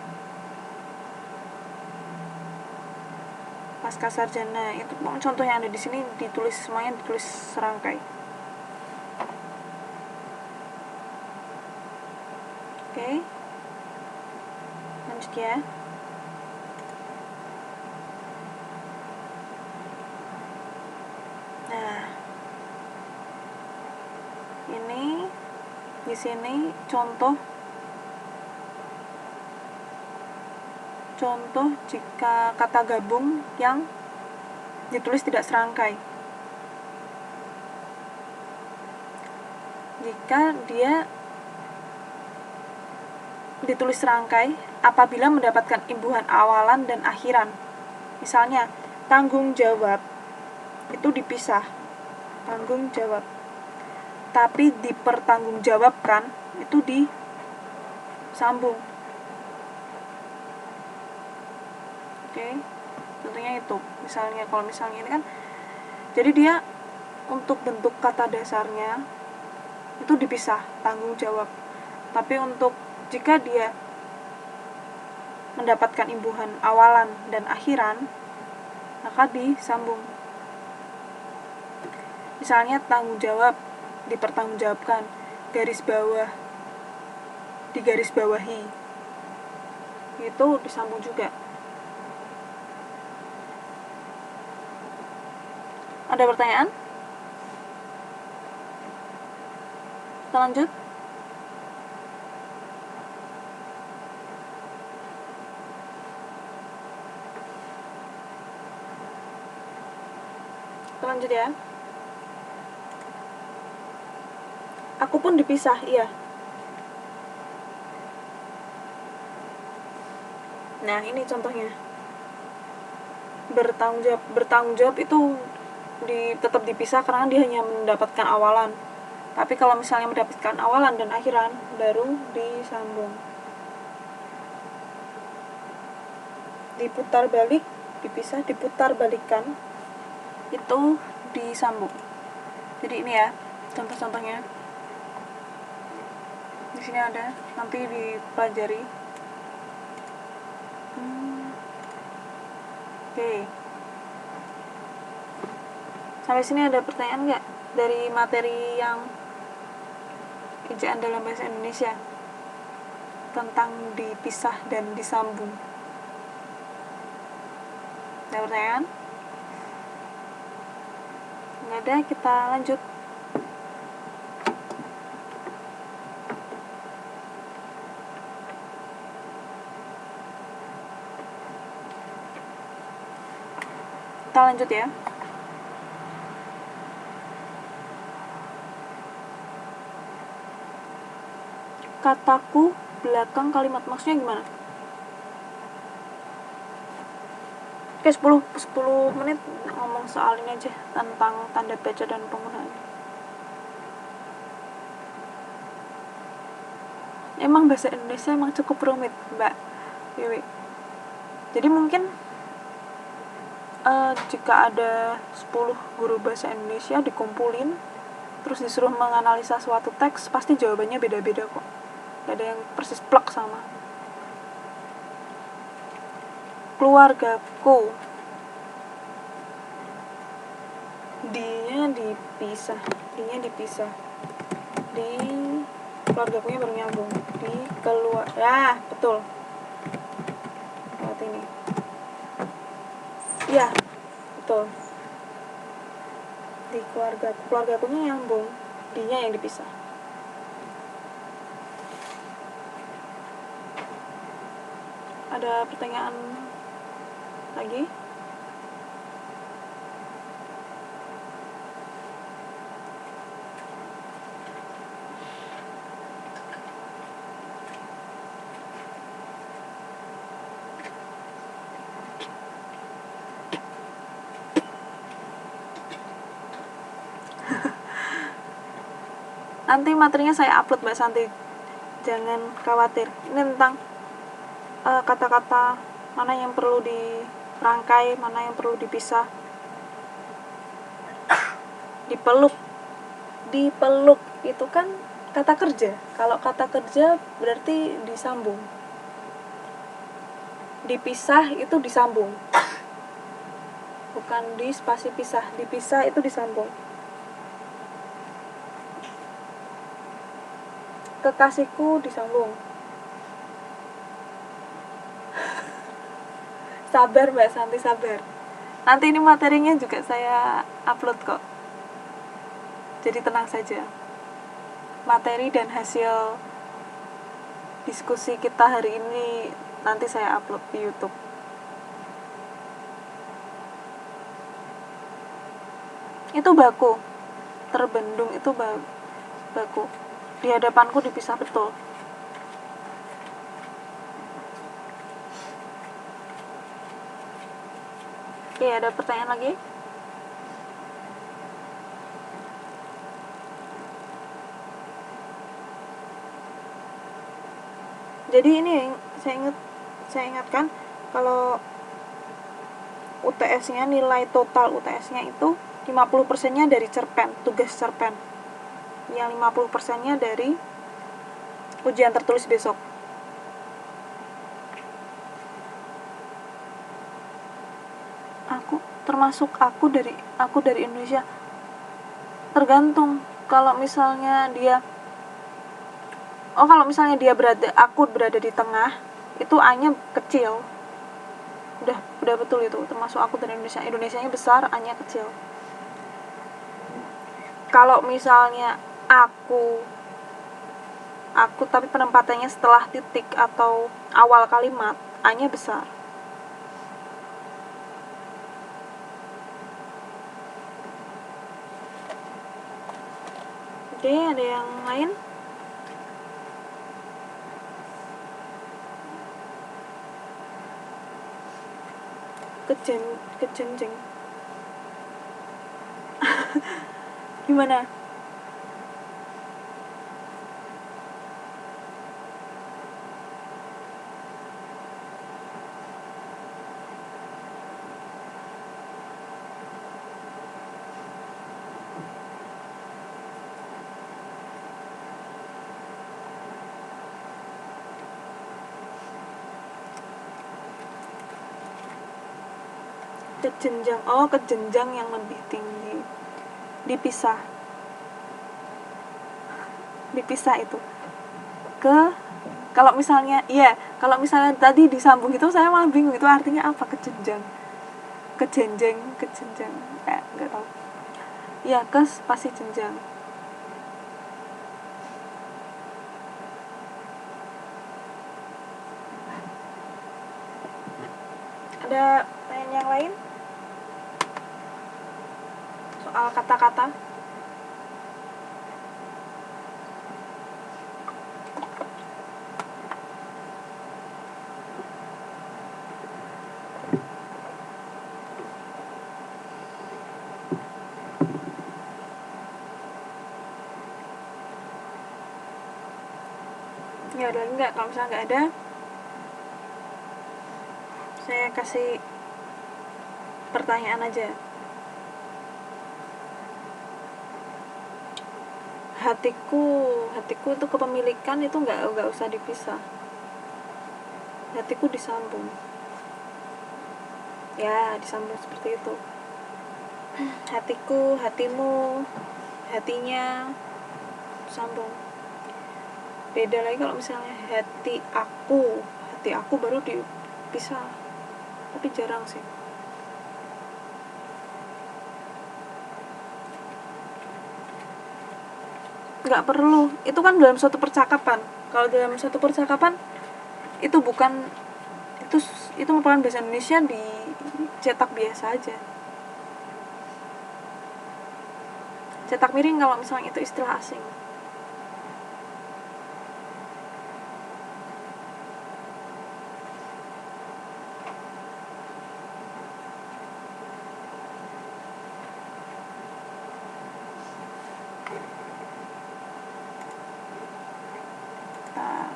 pasca sarjana. Itu contoh yang ada di sini semuanya ditulis serangkai. Oke. Lanjut ya. Nah, ini di sini contoh jika kata gabung yang ditulis tidak serangkai. Jika dia ditulis serangkai apabila mendapatkan imbuhan awalan dan akhiran. Misalnya, tanggung jawab itu dipisah, tanggung jawab. Tapi dipertanggungjawabkan itu disambung. Oke, tentunya itu. Kalau misalnya ini kan, jadi dia untuk bentuk kata dasarnya itu dipisah, tanggung jawab. Tapi jika dia mendapatkan imbuhan awalan dan akhiran, maka disambung. Misalnya tanggung jawab dipertanggungjawabkan, garis bawah digaris bawahi, itu disambung juga. Ada pertanyaan? Kita lanjut. Kita lanjut ya. Aku pun dipisah, iya. Nah, ini contohnya. Bertanggung jawab itu tetap dipisah karena dia hanya mendapatkan awalan. Tapi kalau misalnya mendapatkan awalan dan akhiran, baru disambung. Diputar balik, dipisah, diputar balikan, itu disambung. Jadi ini ya contoh-contohnya. Di sini ada, nanti dipelajari. Oke. Sampai sini ada pertanyaan nggak dari materi yang ejaan dalam bahasa Indonesia tentang dipisah dan disambung? Ada pertanyaan? Nggak ada, kita lanjut. Kita lanjut ya. Kataku belakang kalimat, maksudnya gimana? Oke, 10 menit ngomong soal ini aja, tentang tanda baca dan penggunaannya. Emang bahasa Indonesia emang cukup rumit, Mbak Wiwi. Jadi mungkin jika ada 10 guru bahasa Indonesia dikumpulin, terus disuruh menganalisa suatu teks, pasti jawabannya beda-beda kok. Gak ada yang persis plek sama. Keluargaku, dinya dipisah, di keluargakunya baru nyambung, di keluar, ya betul, lewat ini, ya betul, di keluargakunya nyambung, dinya yang dipisah. Ada pertanyaan lagi? Nanti materinya saya upload, Mbak Santi, jangan khawatir. Ini tentang kata-kata mana yang perlu dirangkai, mana yang perlu dipisah. Dipeluk itu kan kata kerja. Kalau kata kerja berarti disambung. Dipisah itu disambung, bukan di spasi pisah. Dipisah itu disambung. Kekasihku disambung. Sabar Mbak Santi, sabar. Nanti ini materinya juga saya upload kok. Jadi tenang saja. Materi dan hasil diskusi kita hari ini nanti saya upload di YouTube. Itu baku. Terbendung itu baku. Di hadapanku dipisah, betul. Oke, ada pertanyaan lagi? Jadi ini saya ingatkan, kalau UTS-nya, nilai total UTS-nya itu 50%-nya dari cerpen, tugas cerpen. Yang 50%-nya dari ujian tertulis besok. Aku dari Indonesia. Tergantung. Kalau misalnya dia aku berada di tengah, itu A-nya kecil. Udah betul itu, termasuk aku dari Indonesia. Indonesianya besar, A-nya kecil. Kalau misalnya aku tapi penempatannya setelah titik atau awal kalimat, A-nya besar. Oke, ada yang lain? Kejenjeng. Gimana? Ke jenjang yang lebih tinggi. Dipisah itu kalau misalnya tadi disambung itu saya malah bingung itu artinya apa, kejenjang nggak tahu ya, pasti jenjang. Ada pertanyaan yang lain? soal kata-kata. Ya udah enggak, kalau misalnya nggak ada, saya kasih pertanyaan aja. Hatiku itu kepemilikan itu nggak usah dipisah. Hatiku disambung. Ya, disambung seperti itu. Hatiku, hatimu, hatinya sambung. Beda lagi kalau misalnya hati aku baru dipisah, tapi jarang sih. Nggak perlu, itu kan dalam suatu percakapan. Kalau dalam suatu percakapan itu bukan, itu merupakan bahasa Indonesia dicetak biasa aja. Cetak miring kalau misalnya itu istilah asing. Nah,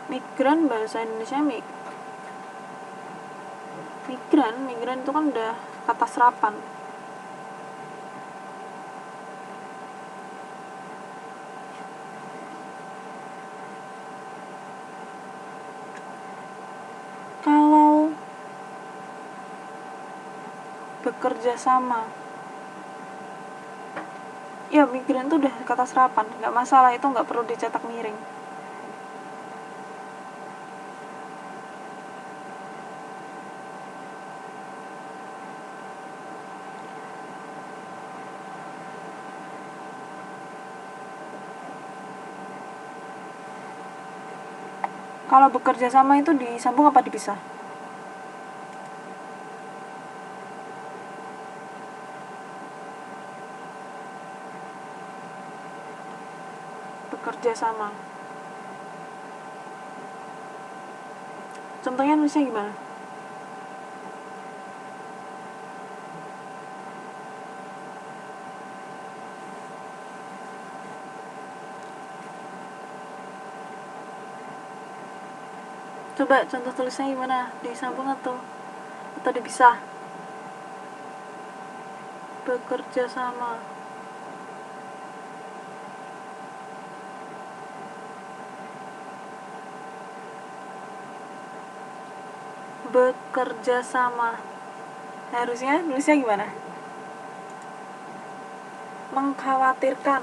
migran bahasa Indonesia migran itu kan udah kata serapan. Kalau bekerja sama, ya migran itu udah kata serapan, nggak masalah, itu nggak perlu dicetak miring. Kalau bekerja sama itu disambung apa dipisah? Bekerja sama. Contohnya nulisnya gimana? Coba contoh tulisnya gimana? Disambung atau dipisah? Bekerja sama. Bekerja sama. Harusnya nulisnya gimana? Mengkhawatirkan.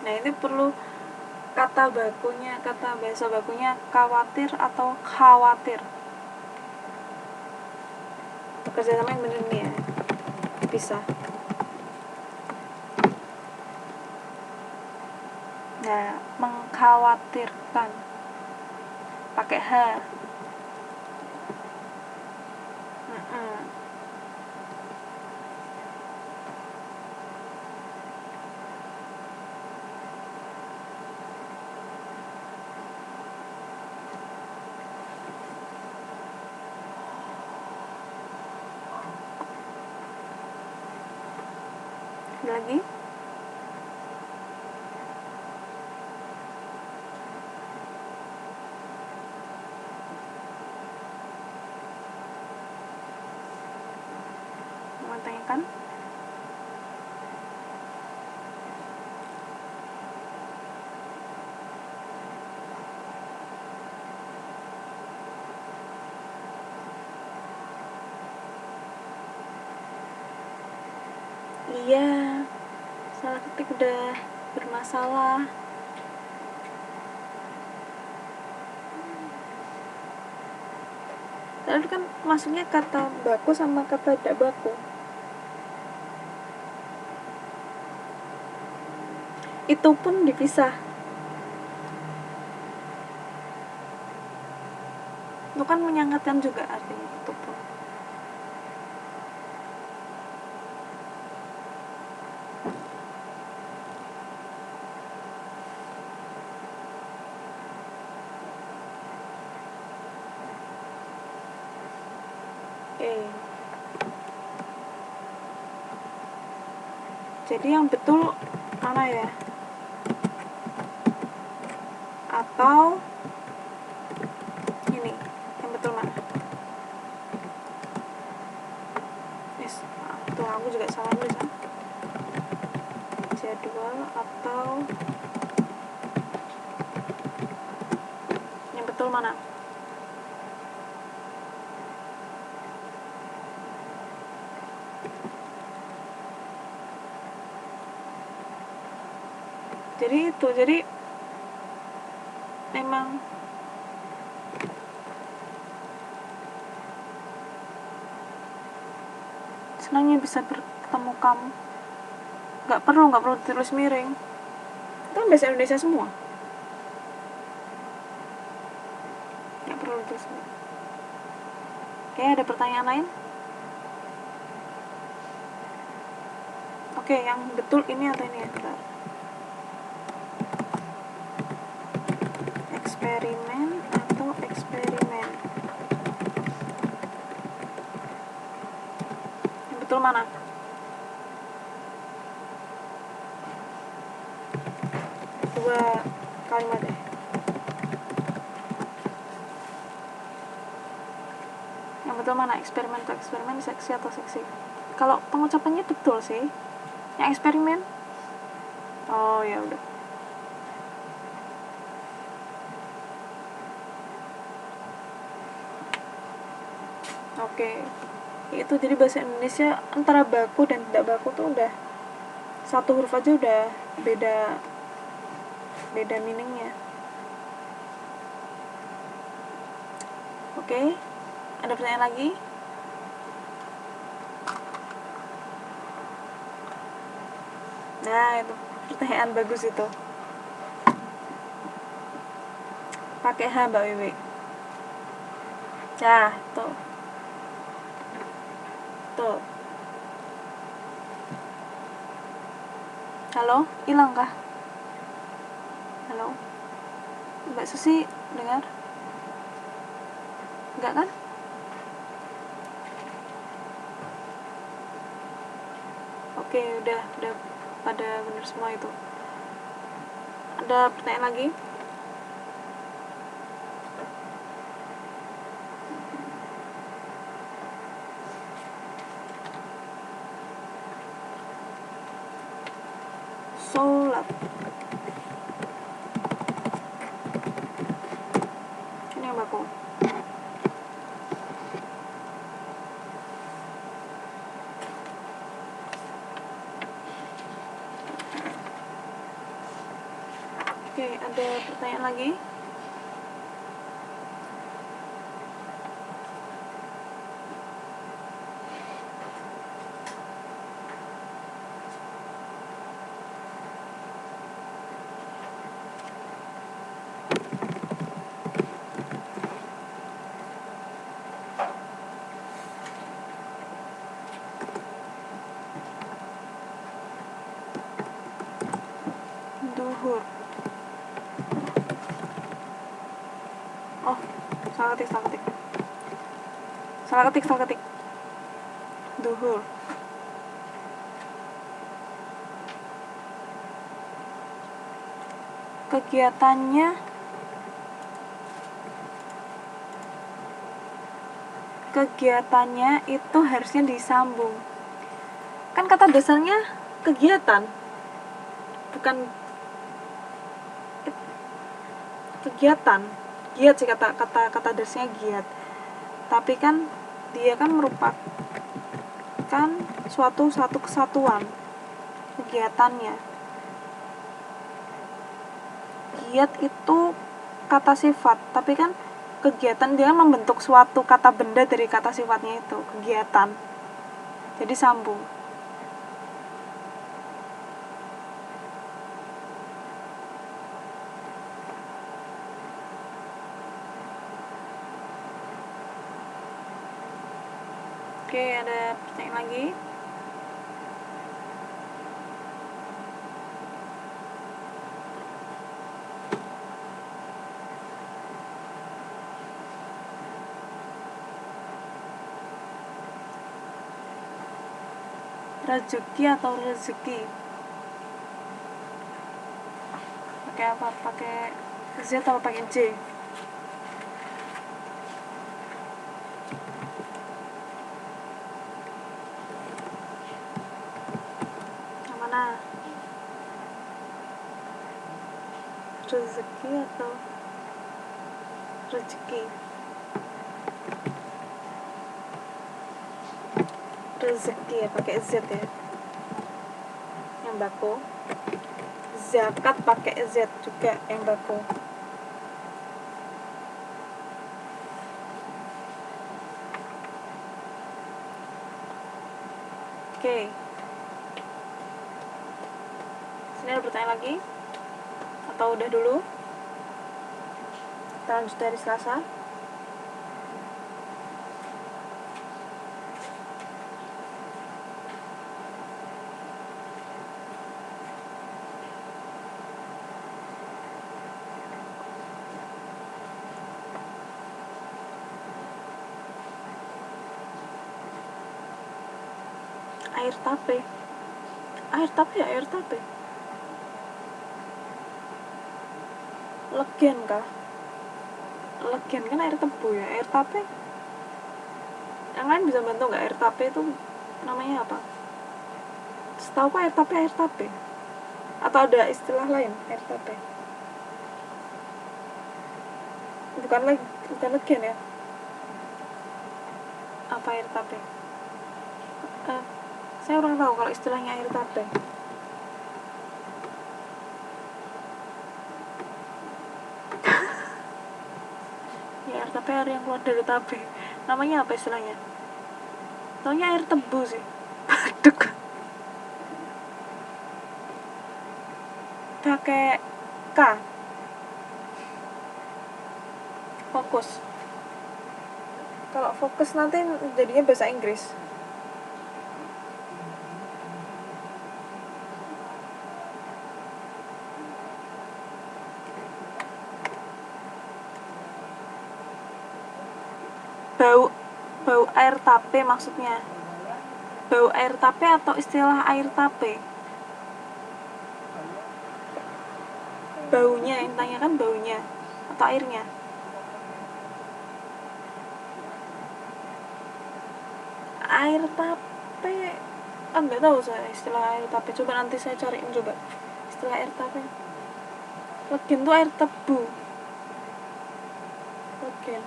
Nah, ini perlu kata bahasa bakunya khawatir atau khawatir. Bekerja sama yang bener nih ya. Bisa. Nah, mengkhawatirkan. Pakai H. Lagi mau tanyakan? Iya, salah ketik udah bermasalah. Tadi kan maksudnya kata baku sama kata tidak baku. itu pun dipisah. Itu kan menyangatkan juga artinya itu pun. Jadi yang betul mana ya? Atau ini yang betul mana? Yes, tuh aku juga salah nulis kan? Jadwal atau yang betul mana? Jadi memang senangnya bisa bertemu kamu. Nggak perlu ditulis miring. Itu kan bahasa Indonesia semua. Nggak perlu ditulis miring. Oke, ada pertanyaan lain? Oke, yang betul ini atau ini ya? Bentar. Eksperimen atau eksperimen? Yang betul mana? Dua kalimat deh. Yang betul mana? Eksperimen atau eksperimen? Seksi atau seksi? Kalau pengucapannya betul sih. Yang eksperimen? Oh ya udah. Oke. Itu jadi bahasa Indonesia antara baku dan tidak baku tuh udah satu huruf aja udah beda meaningnya. Oke, ada pertanyaan lagi? Nah, itu pertanyaan bagus itu. Pakai H, Mbak Wiwi. Nah, tuh. Halo, hilang kah? Halo, Mbak Susi dengar? Enggak kan? Oke, udah pada benar semua itu. Ada pertanyaan lagi? Sholat. Ini yang baku. Oke, ada pertanyaan lagi? Duhur. Oh, salah ketik. Duhur. Kegiatannya itu harusnya disambung. Kan kata dasarnya kegiatan, bukan kegiatan. Giat sih kata dasarnya giat. Tapi kan dia kan merupakan suatu kesatuan kegiatannya. Giat itu kata sifat, tapi kan kegiatan dia membentuk suatu kata benda dari kata sifatnya itu, kegiatan. Jadi sambung. Oke, ada pertanyaan lagi? Rezeki atau rezeki? Pakai apa? Pakai Z atau pakai J? Yang mana? Rezeki atau rezeki? Rezeki ya, pakai Z ya. Yang bako. Zakat pakai Z juga yang bako. Oke. Sini ada pertanyaan lagi? Atau udah dulu? Kita lanjut dari Selasa. Air tape. Air tape ya, air tape. Legen kah? Legen kan air tebu ya, air tape. Yang lain bisa bantu nggak, air tape itu namanya apa? Setahu apa air tape? Atau ada istilah lain air tape? Bukan legen ya? Apa air tape? Saya kurang tahu kalau istilahnya air tape. Ya, air tape air yang keluar dari tape. Namanya apa istilahnya? Taunya air tebu sih. Aduh. Pakai K. Fokus. Kalau fokus nanti jadinya bahasa Inggris. Bau air tape maksudnya. Bau air tape atau istilah air tape? Baunya, intinya kan baunya atau airnya? Air tape, nggak tahu saya istilah air tape. Coba nanti saya cariin coba istilah air tape. Legen tuh air tebu. Legen.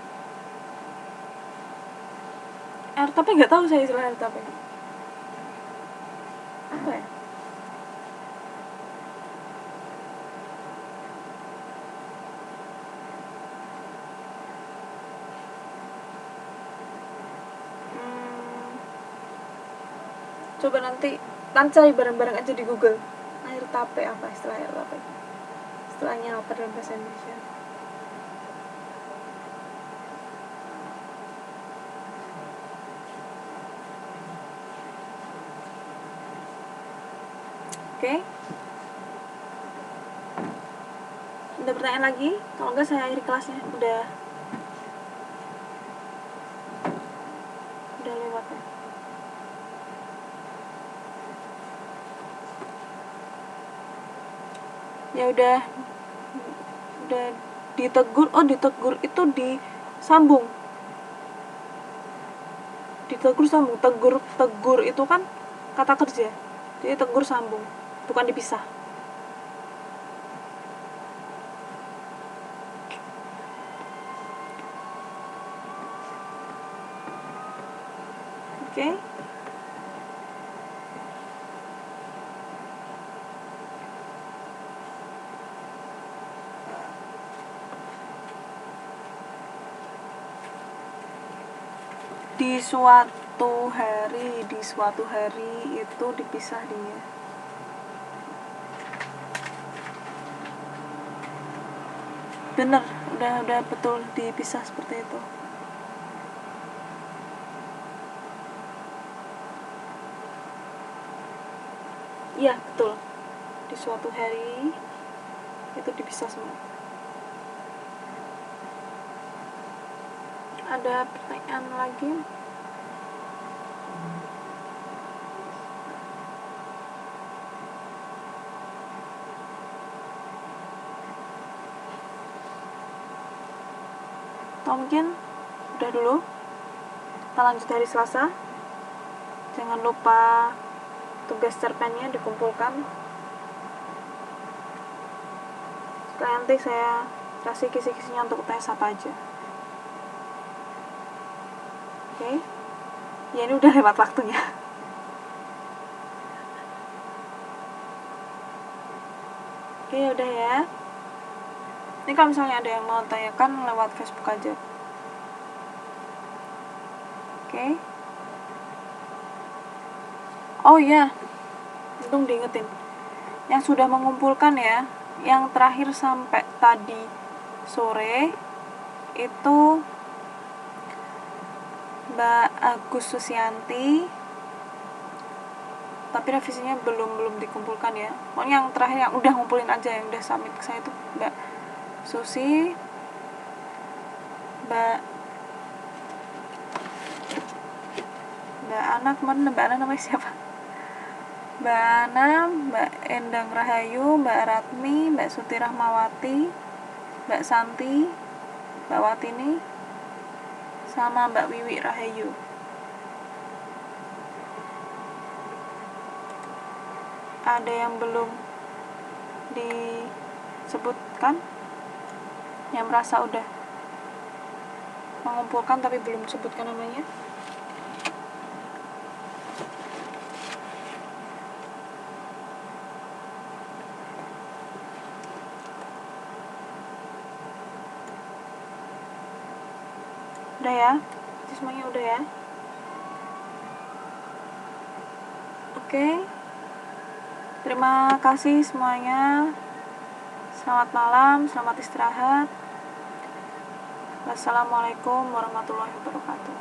Air tape nggak tahu saya istilah air tape. Apa ya? Coba nanti cari bareng-bareng aja di Google. Air tape apa istilah air tape? Istilahnya apa dalam bahasa Indonesia? Oke. Ada pertanyaan lagi? Kalau enggak saya akhiri kelasnya. Udah lewat ya. Ya udah ditegur. Ditegur itu disambung. Ditegur sambung. Tegur itu kan kata kerja. Jadi tegur sambung, bukan dipisah. Oke. Di suatu hari itu dipisah dia. Bener, udah betul dipisah seperti itu. Iya, betul. Di suatu hari itu dipisah semua. Ada pertanyaan lagi? Atau mungkin udah dulu. Kita lanjut hari Selasa. Jangan lupa tugas cerpennya dikumpulkan. Setelah nanti saya kasih kisi-kisinya untuk tes apa aja. Oke. Ya ini udah lewat waktunya. Oke, udah ya. Ini kalau misalnya ada yang mau tanyakan lewat Facebook aja. Oke. Oh iya, untung diingetin. Yang sudah mengumpulkan ya, yang terakhir sampai tadi sore itu Mbak Agus Susianti, tapi revisinya belum dikumpulkan ya. Pokoknya yang terakhir yang udah ngumpulin aja, yang udah submit ke saya itu Mbak Susi, Mbak Ana, kemarin Mbak Ana namanya siapa? Mbak Ana, Mbak Endang Rahayu, Mbak Ratmi, Mbak Suti Rahmawati, Mbak Santi, Mbak Watini, sama Mbak Wiwi Rahayu. Ada yang belum disebutkan, yang merasa udah mengumpulkan tapi belum disebutkan namanya? Udah ya? Jadi semuanya udah ya? Oke. Terima kasih semuanya. Selamat malam, selamat istirahat. Wassalamualaikum warahmatullahi wabarakatuh.